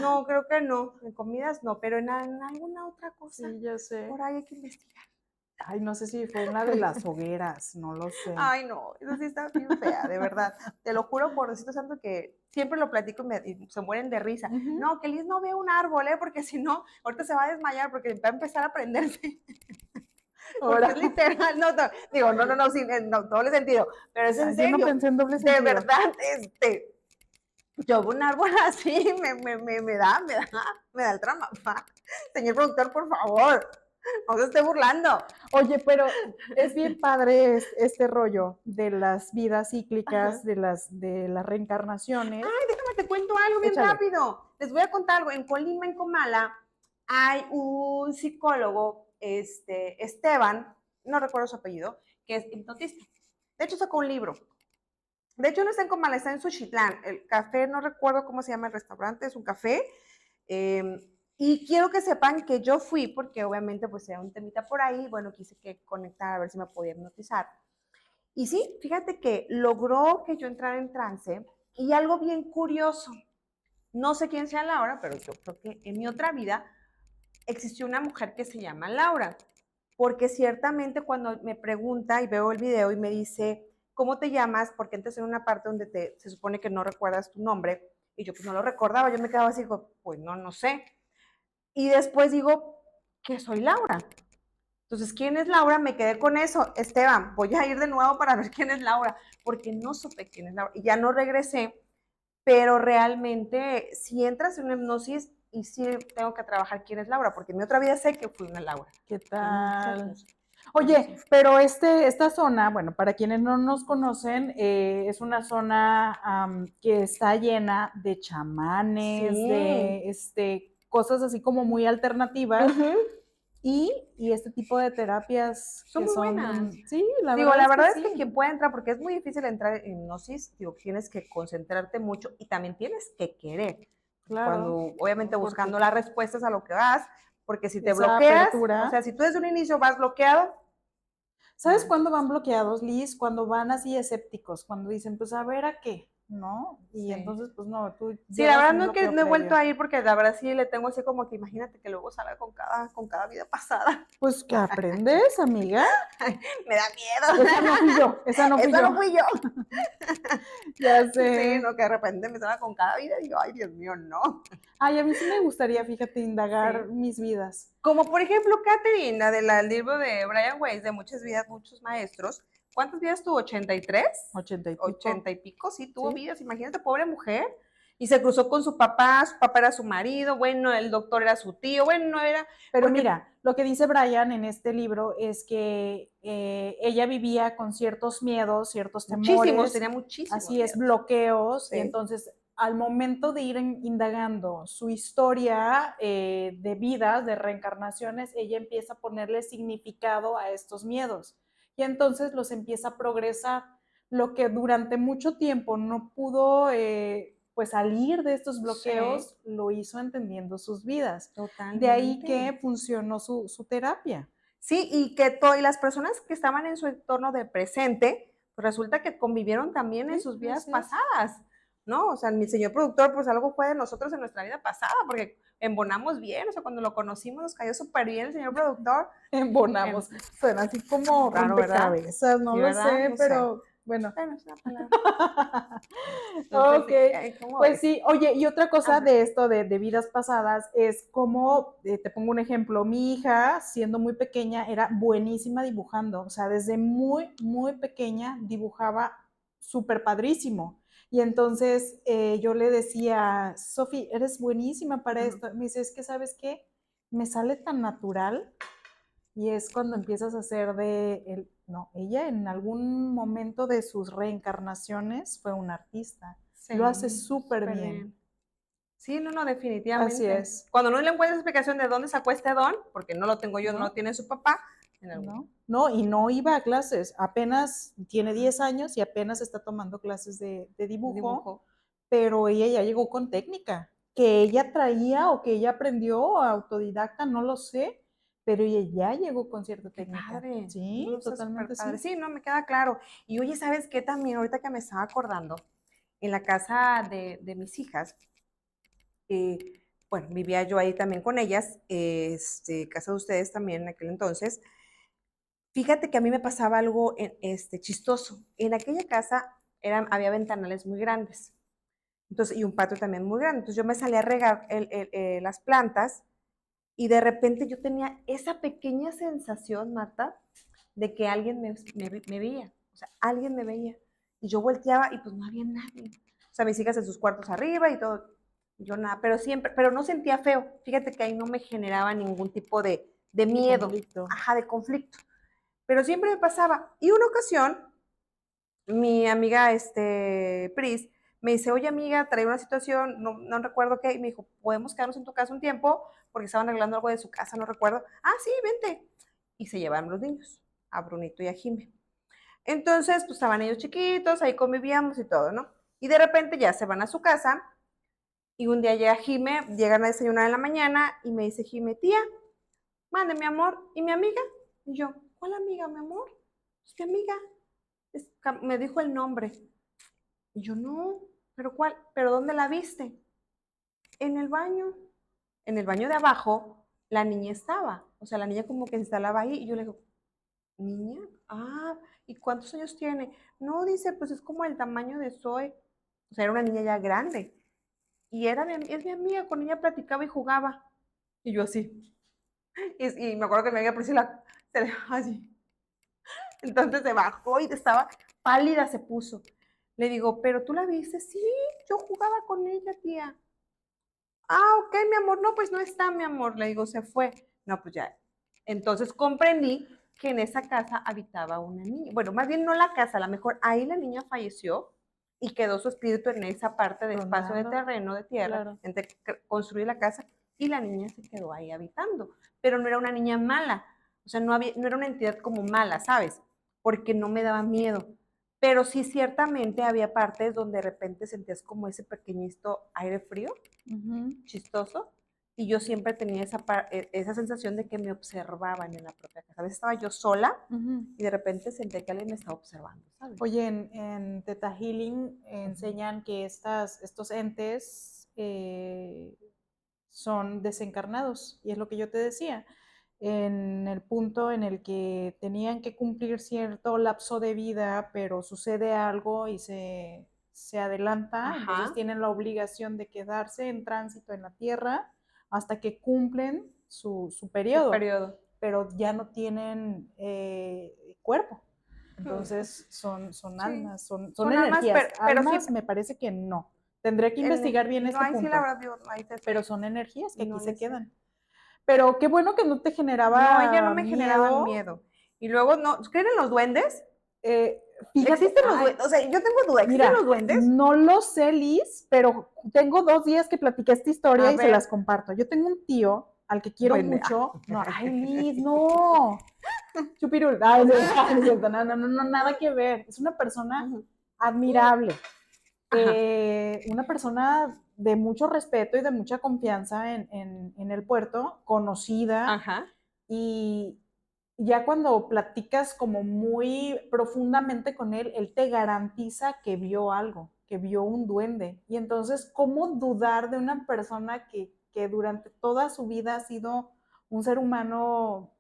No, creo que no. En comidas no, pero en alguna otra cosa. Sí, ya sé. Por ahí hay que investigar. Ay, no sé si fue en la de las hogueras, no lo sé. Ay, no, eso sí está bien fea, de verdad. Te lo juro por Diosito Santo que siempre lo platico y se mueren de risa. Ujú. No, que Liz no ve un árbol, porque si no, ahorita se va a desmayar porque va a empezar a prenderse. Porque Ahora, es literal, no, no, digo, no, sí, no, doble sentido, pero es en yo no serio, pensé en doble de sentido. verdad, yo veo un árbol así, me da el trama. Señor productor, por favor, no se esté burlando. Oye, pero es bien padre este rollo de las vidas cíclicas, Ajá. de las reencarnaciones. Ay, déjame te cuento algo bien Échale. rápido. Les voy a contar algo. En Colima, en Comala, hay un psicólogo, Esteban, no recuerdo su apellido, que es hipnotista. De hecho, sacó un libro. De hecho, no está en Comala, está en Suchitlán. El café, no recuerdo cómo se llama el restaurante, es un café. Y quiero que sepan que yo fui, porque obviamente pues era un temita por ahí, bueno, quise que conectar a ver si me podía hipnotizar. Y sí, fíjate que logró que yo entrara en trance y algo bien curioso, no sé quién sea Laura, pero yo creo que en mi otra vida existió una mujer que se llama Laura, porque ciertamente cuando me pregunta y veo el video y me dice, ¿cómo te llamas? Porque antes en una parte donde se supone que no recuerdas tu nombre, y yo pues no lo recordaba, yo me quedaba así, pues no sé. Y después digo que soy Laura. Entonces, ¿quién es Laura? Me quedé con eso. Esteban, voy a ir de nuevo para ver quién es Laura, porque no supe quién es Laura. Y ya no regresé, pero realmente si entras en una hipnosis y sí tengo que trabajar quién es Laura, porque en mi otra vida sé que fui una Laura. ¿Qué Muchas tal? cosas. Oye, pero esta zona, bueno, para quienes no nos conocen, es una zona que está llena de chamanes, Sí. de cosas así como muy alternativas Ujú. y este tipo de terapias Son que muy buenas. son, sí, la Digo, verdad la es que verdad es que sí, quien puede entrar, porque es muy difícil entrar en hipnosis, digo, tienes que concentrarte mucho y también tienes que querer. claro, Cuando, obviamente, porque buscando las respuestas a lo que vas, porque si te esa bloqueas, o apertura. sea, si tú desde un inicio vas bloqueado, ¿Sabes cuándo van manches. bloqueados, Liz? Cuando van así escépticos, cuando dicen, pues a ver a qué, ¿no? Y Sí. entonces, pues no, tú Sí, la llevas verdad un no, bloqueo no he vuelto previo. a ir porque la verdad sí le tengo así como que imagínate que luego salga con cada vida pasada. Pues que aprendes, amiga. Me da miedo. Esa no fui yo, esa no fui Esa yo. no fui yo. Ya Sí, sé. no, que de repente me salga con cada vida y digo, ay, Dios mío, no. Ay, a mí sí me gustaría, fíjate, indagar Sí. mis vidas. Como por ejemplo, Catherine, la del libro de Brian Weiss, de Muchas vidas, muchos maestros. ¿Cuántas vidas tuvo? ¿83? 80 y pico. 80 y pico, sí, tuvo ¿Sí? vidas. Imagínate, pobre mujer. Y se cruzó con su papá era su marido, bueno, el doctor era su tío, bueno, no era, Pero porque mira, lo que dice Brian en este libro es que ella vivía con ciertos miedos, ciertos muchísimos, temores, tenía muchísimos así es, miedos. bloqueos, y Sí. entonces al momento de ir indagando su historia de vidas, de reencarnaciones, ella empieza a ponerle significado a estos miedos y entonces los empieza a progresar. Lo que durante mucho tiempo no pudo pues salir de estos Sí, bloqueos, lo hizo entendiendo sus vidas. De ahí totalmente. que funcionó su terapia. Sí, y las personas que estaban en su entorno de presente, pues resulta que convivieron también en Sí, sus vidas así es. pasadas, ¿no? O sea, mi señor productor, pues algo fue de nosotros en nuestra vida pasada, porque embonamos bien, o sea, cuando lo conocimos nos cayó súper bien el señor productor. Embonamos. Em, Suena así como Raro, ¿verdad? rompecabezas, no Sí, lo ¿verdad? sé, No sé. pero bueno. Bueno, es una palabra. Entonces, Ok, sí, ¿cómo pues ves? sí. Oye, y otra cosa Ajá. de esto de vidas pasadas es como, te pongo un ejemplo, mi hija, siendo muy pequeña, era buenísima dibujando, o sea, desde muy, muy pequeña dibujaba súper padrísimo. Y entonces yo le decía, Sofi, eres buenísima para Ujú. esto. Me dice, es que, ¿sabes qué? Me sale tan natural y es cuando empiezas a hacer no, ella en algún momento de sus reencarnaciones fue una artista. Lo hace Sí, súper súper bien. bien. Sí, no, Así definitivamente. es, Cuando no le encuentras explicación de dónde sacó este don, porque no lo tengo yo, no lo ¿no? tiene su papá, en algún ¿No? No, y no iba a clases. Apenas tiene 10 años y apenas está tomando clases de dibujo, dibujo. pero ella ya llegó con técnica. Que ella traía o que ella aprendió autodidacta, no lo sé, pero ella ya llegó con cierta Qué técnica. padre. Sí, No, está súper totalmente padre. sí. Sí, no, me queda claro. Y oye, ¿sabes qué también? Ahorita que me estaba acordando, en la casa de mis hijas, bueno, vivía yo ahí también con ellas, casa de ustedes también en aquel entonces. Fíjate que a mí me pasaba algo chistoso. En aquella casa había ventanales muy grandes, entonces, y un patio también muy grande. Entonces yo me salía a regar las plantas y de repente yo tenía esa pequeña sensación, Marta, de que alguien me veía. O sea, alguien me veía. Y yo volteaba y pues no había nadie. O sea, mis hijas en sus cuartos arriba y todo. Yo nada, pero siempre, pero no sentía feo. Fíjate que ahí no me generaba ningún tipo de miedo, conflicto. ajá, de conflicto. Pero siempre me pasaba. Y una ocasión, mi amiga Pris me dice, oye amiga, trae una situación, no recuerdo qué, y me dijo, ¿podemos quedarnos en tu casa un tiempo? Porque estaban arreglando algo de su casa, no recuerdo. Ah, sí, vente. Y se llevaron los niños, a Brunito y a Jimé. Entonces, pues estaban ellos chiquitos, ahí convivíamos y todo, ¿no? Y de repente ya se van a su casa, y un día llega Jimé, llegan a desayunar en la mañana, y me dice Jimé, tía, mande mi amor, ¿y mi amiga? Y yo, ¿cuál amiga, mi amor? Es mi amiga. Me dijo el nombre. Y yo, no, ¿pero cuál? ¿Pero dónde la viste? En el baño. En el baño de abajo, la niña estaba. O sea, la niña como que se instalaba ahí. Y yo le digo, ¿niña? Ah, ¿y cuántos años tiene? No, dice, pues es como el tamaño de Zoe. O sea, era una niña ya grande. Y es mi amiga, con ella platicaba y jugaba. Y yo así. Y me acuerdo que mi amiga Priscila se dejó así. Entonces se bajó y estaba pálida, se puso. Le digo, ¿pero tú la viste? Sí, yo jugaba con ella, tía. Ah, ok, mi amor. No, pues no está, mi amor. Le digo, se fue. No, pues ya. Entonces comprendí que en esa casa habitaba una niña. Bueno, más bien no la casa, a lo mejor ahí la niña falleció y quedó su espíritu en esa parte de espacio de Rondando, terreno, de tierra, claro. entre construir la casa y la niña se quedó ahí habitando. Pero no era una niña mala, o sea, no era una entidad como mala, ¿sabes? Porque no me daba miedo. Pero sí, ciertamente había partes donde de repente sentías como ese pequeñito aire frío, chistoso, y yo siempre tenía esa sensación de que me observaban en la propia casa. A veces estaba yo sola y de repente sentía que alguien me estaba observando, ¿sabes? Oye, en Theta Healing enseñan que estos entes son desencarnados, y es lo que yo te decía, en el punto en el que tenían que cumplir cierto lapso de vida, pero sucede algo y se adelanta, entonces Ajá. tienen la obligación de quedarse en tránsito en la Tierra hasta que cumplen su Su periodo, periodo. pero ya no tienen cuerpo. Entonces son Sí. almas, son Son almas, energías. pero sí, Almas me parece que no. Tendré que investigar bien no, este ahí sí la punto, verdad, digo, ahí te pero son energías que aquí no se le sé. quedan. Pero qué bueno que no te No, ella no generaba me generaban miedo. miedo. Y luego, no, ¿creen en los duendes? Fíjate, ¿Existen los ay, duendes? O sea, yo tengo duda, ¿existen mira, los duendes? no lo sé, Liz, pero tengo 2 días que platiqué esta historia A y se las ver, comparto. Yo tengo un tío al que quiero duende. Ah. mucho. No, ay, Liz, no. Chupirul. Ay, no, no es cierto, no, no, no, no, nada que ver. Es una persona admirable. Ajá, Una persona de mucho respeto y de mucha confianza en el puerto, conocida, ajá. y ya cuando platicas como muy profundamente con él, él te garantiza que vio algo, que vio un duende. Y entonces, ¿cómo dudar de una persona que durante toda su vida ha sido un ser humano,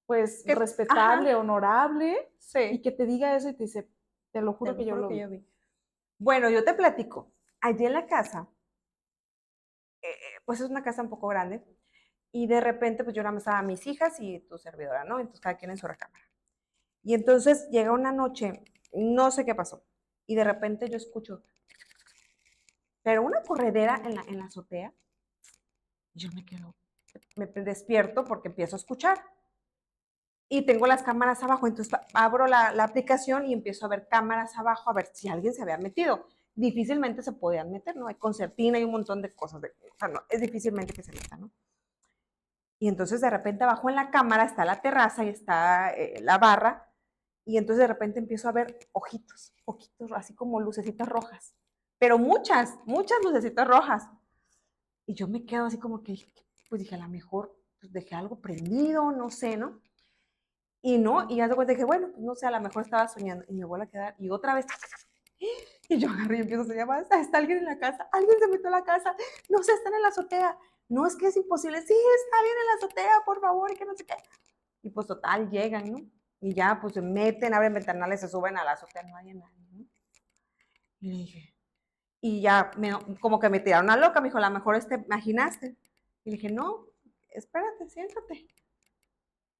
pues, Ajá, respetable, honorable, y sí, que te diga eso y te dice, te lo te juro lo que yo juro lo que vi? yo vi. Bueno, yo te platico. Allí en la casa, pues es una casa un poco grande, y de repente, pues yo nada más estaba mis hijas y tu servidora, ¿no? Entonces cada quien en su recámara. Y entonces llega una noche, no sé qué pasó, y de repente yo escucho, pero una corredera en la azotea, y yo me despierto porque empiezo a escuchar. Y tengo las cámaras abajo, entonces abro la aplicación y empiezo a ver cámaras abajo, a ver si alguien se había metido. Difícilmente se podían meter, ¿no? Hay concertina y un montón de cosas, o sea, no, es difícilmente que se metan, ¿no? Y entonces de repente abajo en la cámara está la terraza y está la barra, y entonces de repente empiezo a ver ojitos, así como lucecitas rojas, pero muchas lucecitas rojas. Y yo me quedo así como que, pues dije, a lo mejor pues dejé algo prendido, no sé, ¿no? Y no, y ya de cuenta que, bueno, pues no sé, a lo mejor estaba soñando y me vuelvo a quedar y otra vez, Y yo agarré y empiezo a llamar, está alguien en la casa, alguien se metió a la casa, no sé, están en la azotea. No, es que es imposible, sí, está bien en la azotea, por favor, y que no sé qué. Y pues total, llegan, ¿no? Y ya, pues se meten, abren ventanales, se suben a la azotea, no hay nadie, ¿no? Y le dije, y ya, como que me tiraron a loca, me dijo, a lo mejor imaginaste. Y le dije, no, espérate, siéntate.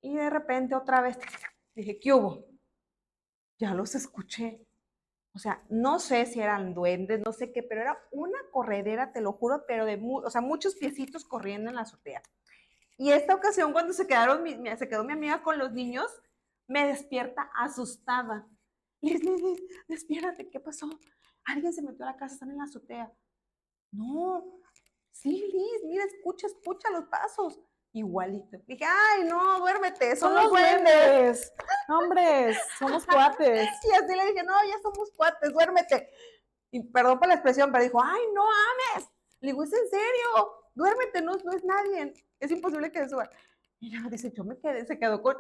Y de repente otra vez, dije, ¿qué hubo? Ya los escuché. O sea, no sé si eran duendes, no sé qué, pero era una corredera, te lo juro, pero o sea, muchos piecitos corriendo en la azotea. Y esta ocasión, cuando se quedó mi amiga con los niños, me despierta asustada. Liz, despiértate, ¿qué pasó? Alguien se metió a la casa, están en la azotea. No, sí, Liz, mira, escucha los pasos. Igualito. Dije, ay, no, duérmete, son los duendes. Hombres, somos cuates. Y así le dije, no, ya somos cuates, duérmete. Y perdón por la expresión, pero dijo, ay, no ames. Le digo, es en serio, duérmete, no es nadie. Es imposible que suba. Y luego dice, yo me quedé, se quedó con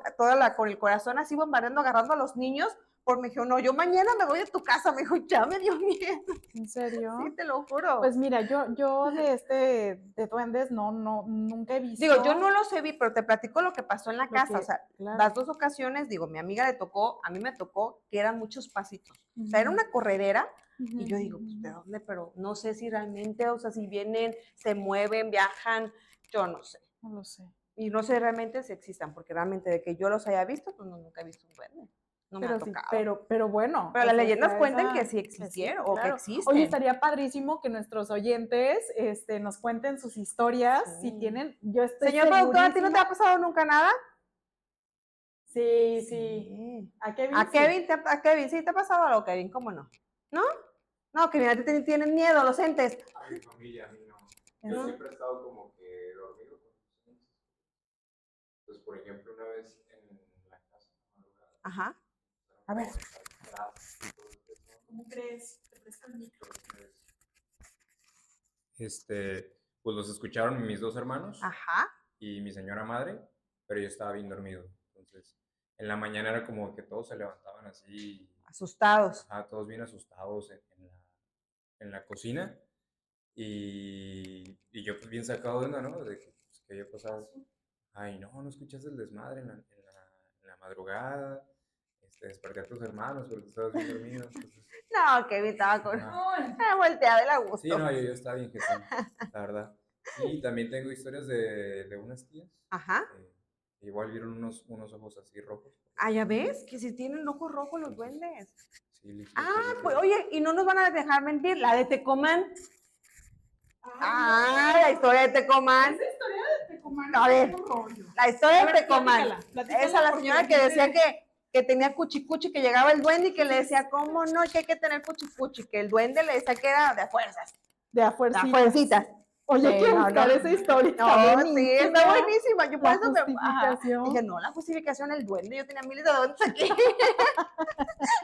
el corazón así bombardeando, agarrando a los niños, porque me dijo, no, yo mañana me voy a tu casa. Me dijo, ya me dio miedo. ¿En serio? Sí, te lo juro. Pues mira, yo de duendes nunca he visto. Digo, yo no los vi, pero te platico lo que pasó en la casa. O sea, claro. las dos ocasiones, digo, mi amiga le tocó, a mí me tocó, que eran muchos pasitos. O sea, era una corredera. Y yo digo, pues, ¿de dónde? Pero no sé si realmente, o sea, si vienen, se mueven, viajan, yo no sé. No lo sé. Y no sé realmente si existan, porque realmente de que yo los haya visto, pues nunca he visto un duende. No me ha tocado. Pero bueno. Pero las leyendas cuentan que sí existieron, o que existen. Oye, estaría padrísimo que nuestros oyentes nos cuenten sus historias, si tienen, yo estoy Señor productor, ¿a ti no te ha pasado nunca nada? Sí. ¿A Kevin? ¿A Kevin sí te ha pasado algo, Kevin? ¿Cómo no? ¿No? No, Kevin, a ti tienen miedo los entes. A mi familia, a mí no. Yo siempre he estado como que dormido con los entes. Entonces, por ejemplo, una vez en la casa, ajá. A ver. ¿Cómo crees? Te presto el micro. Pues los escucharon mis dos hermanos. Ajá. Y mi señora madre, pero yo estaba bien dormido. Entonces, en la mañana era como que todos se levantaban así. Asustados. Ajá, todos bien asustados en la cocina. Y yo pues bien sacado de onda, ¿no? De que, pues, que había pasado. Ay, no escuchaste el desmadre en la madrugada. Desperté a tus hermanos porque estabas bien dormido. Entonces, no, Kevin estaba con volteada de la gusto. Sí, no, yo estaba bien jetón, la verdad. Y también tengo historias de unas tías. Ajá. Igual vieron unos ojos así rojos. Ah, ¿ya ves? Que si tienen ojos rojos los duendes. Sí, pues oye, y no nos van a dejar mentir, la de Tecomán. La historia de Tecomán. Esa historia de Tecomán. A ver, la historia de Tecomán. Platícala, Esa la señora que decía que tenía cuchicuchi, que llegaba el duende y que le decía, ¿cómo no? Que hay que tener cuchicuchi, que el duende le decía que era de fuerzas. De a fuercitas. De fuercitas. Oye, Sí, quiero buscar esa historia. No, sí, está buenísima. Yo por eso dije, no, la justificación, el duende. Yo tenía miles de duendes aquí.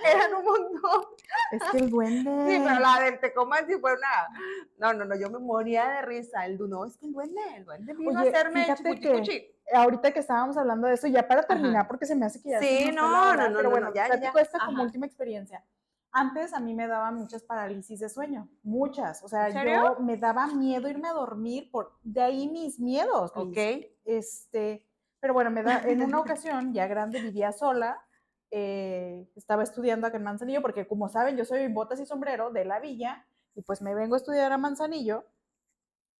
Eran un montón. Es que el duende. Sí, pero la del Tecomán sí fue una. No, yo me moría de risa. No, es que el duende vino a hacerme cuchi. Ahorita que estábamos hablando de eso, ya para terminar, porque se me hace que ya sí, pero bueno, ya. Esta como última experiencia. Antes a mí me daban muchas parálisis de sueño, muchas. O sea, yo me daba miedo irme a dormir, de ahí mis miedos. Liz. Ok. Pero bueno, en una ocasión, ya grande, vivía sola, estaba estudiando acá en Manzanillo, porque como saben, yo soy botas y sombrero de la villa, y pues me vengo a estudiar a Manzanillo,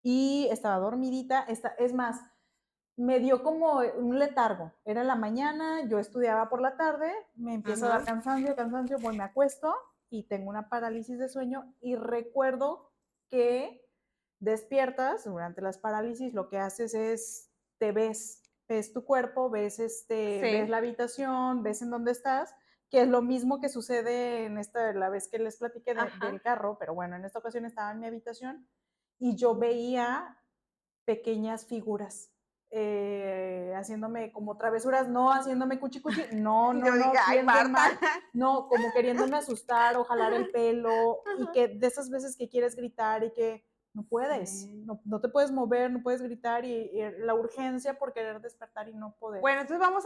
y estaba dormidita, es más, me dio como un letargo. Era la mañana, yo estudiaba por la tarde, me empieza a dar cansancio, me acuesto y tengo una parálisis de sueño y recuerdo que despiertas durante las parálisis, lo que haces es te ves tu cuerpo, ves la habitación, ves en dónde estás, que es lo mismo que sucede en la vez que les platiqué del carro, pero bueno, en esta ocasión estaba en mi habitación y yo veía pequeñas figuras haciéndome como travesuras, no haciéndome cuchi, no, como queriéndome asustar o jalar el pelo, y que de esas veces que quieres gritar y que no puedes, no te puedes mover, no puedes gritar, y la urgencia por querer despertar y no poder. Bueno, entonces vamos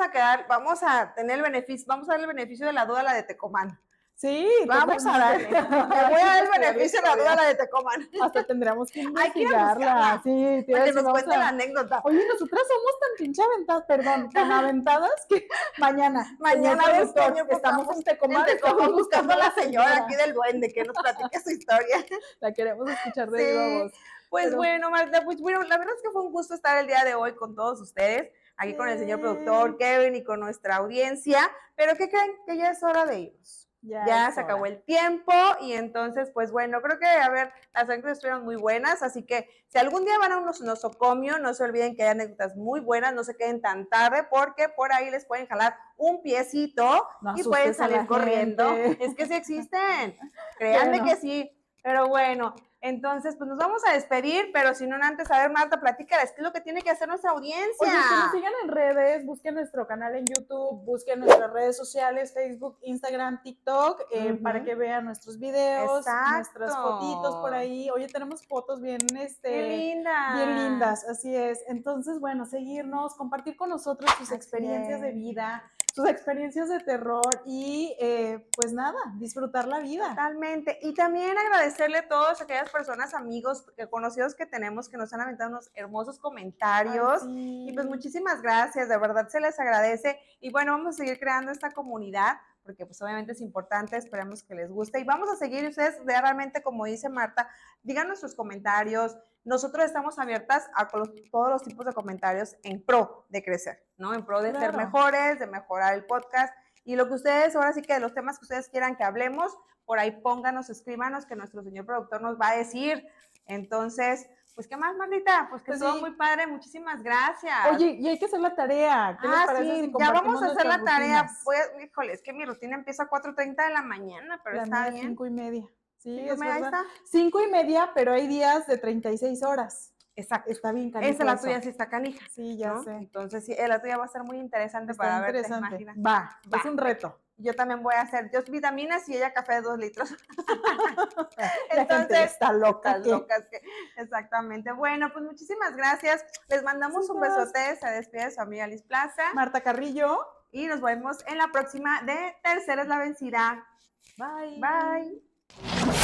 a tener el beneficio, vamos a dar el beneficio de la duda a la de Tecomán. Sí, Vamos a darle. Le voy a dar el beneficio de la duda a la de Tecoman. Hasta tendríamos que Hay que ir a investigarla. buscarla, Sí, te iba a Para que decir, nos vamos cuente la a... anécdota. Oye, nosotras somos tan pinche aventadas, perdón, tan aventadas que mañana, Mañana señor ves productor, que estamos en En Tecomán, Tecomán buscando a la señora aquí del duende que nos platique su historia. La queremos escuchar de Sí, viva voz. pues Pero- bueno, Marta, pues bueno, la verdad es que fue un gusto estar el día de hoy con todos ustedes, aquí con el señor productor Kevin y con nuestra audiencia, pero ¿qué creen? Que ya es hora de irnos. Ya es se acabó hora. el tiempo y entonces, pues bueno, creo que, a ver, las anécdotas estuvieron muy buenas, así que si algún día van a un nosocomio, no se olviden que hay anécdotas muy buenas, no se queden tan tarde porque por ahí les pueden jalar un piecito No y pueden asustes a la salir corriendo. gente. Es que sí existen, créanme Bueno. que sí, pero bueno, entonces pues nos vamos a despedir, pero si no antes, a ver, Marta, platícales, ¿qué es lo que tiene que hacer nuestra audiencia? Oye, que nos sigan en redes, busquen nuestro canal en YouTube, busquen nuestras redes sociales, Facebook, Instagram, TikTok, para que vean nuestros videos, Exacto. nuestras fotitos por ahí. Oye, tenemos fotos bien, Qué lindas. bien lindas, así es. Entonces, bueno, seguirnos, compartir con nosotros sus Así experiencias de es. vida, sus experiencias de terror y pues nada, disfrutar la vida. Totalmente. Y también agradecerle a todas aquellas personas, amigos, conocidos que tenemos que nos han aventado unos hermosos comentarios. Ay, sí. Y pues muchísimas gracias, de verdad se les agradece. Y bueno, vamos a seguir creando esta comunidad porque pues obviamente es importante, esperemos que les guste. Y vamos a seguir ustedes realmente, como dice Marta, díganos sus comentarios. Nosotros estamos abiertas a todos los tipos de comentarios en pro de crecer, ¿no? En pro de ser mejores, de mejorar el podcast. Y lo que ustedes, ahora sí que de los temas que ustedes quieran que hablemos, por ahí pónganos, escríbanos, que nuestro señor productor nos va a decir. Entonces, pues, ¿qué más, Marlita? Pues que estuvo muy padre, muchísimas gracias. Oye, y hay que hacer la tarea. ¿Qué les parece si ya vamos a hacer la tarea. Pues, Híjole, es que mi rutina empieza a 4:30 de la mañana, pero la está mía bien. 5:30. Sí, es verdad. Ahí está. 5:30, pero hay días de 36 horas. Exacto. Está bien canijo. Esa la tuya sí está canija. Sí, ya ¿no? sé. Entonces, sí, la tuya va a ser muy interesante Está para interesante. verte, Va, es un reto. Yo también voy a hacer, yo vitaminas y ella café de 2 litros. La gente está loca. Exactamente. Bueno, pues muchísimas gracias. Les mandamos un besote. Se despide su amiga Liz Plaza. Marta Carrillo. Y nos vemos en la próxima de Tercera es la Vencida. Bye. Bye.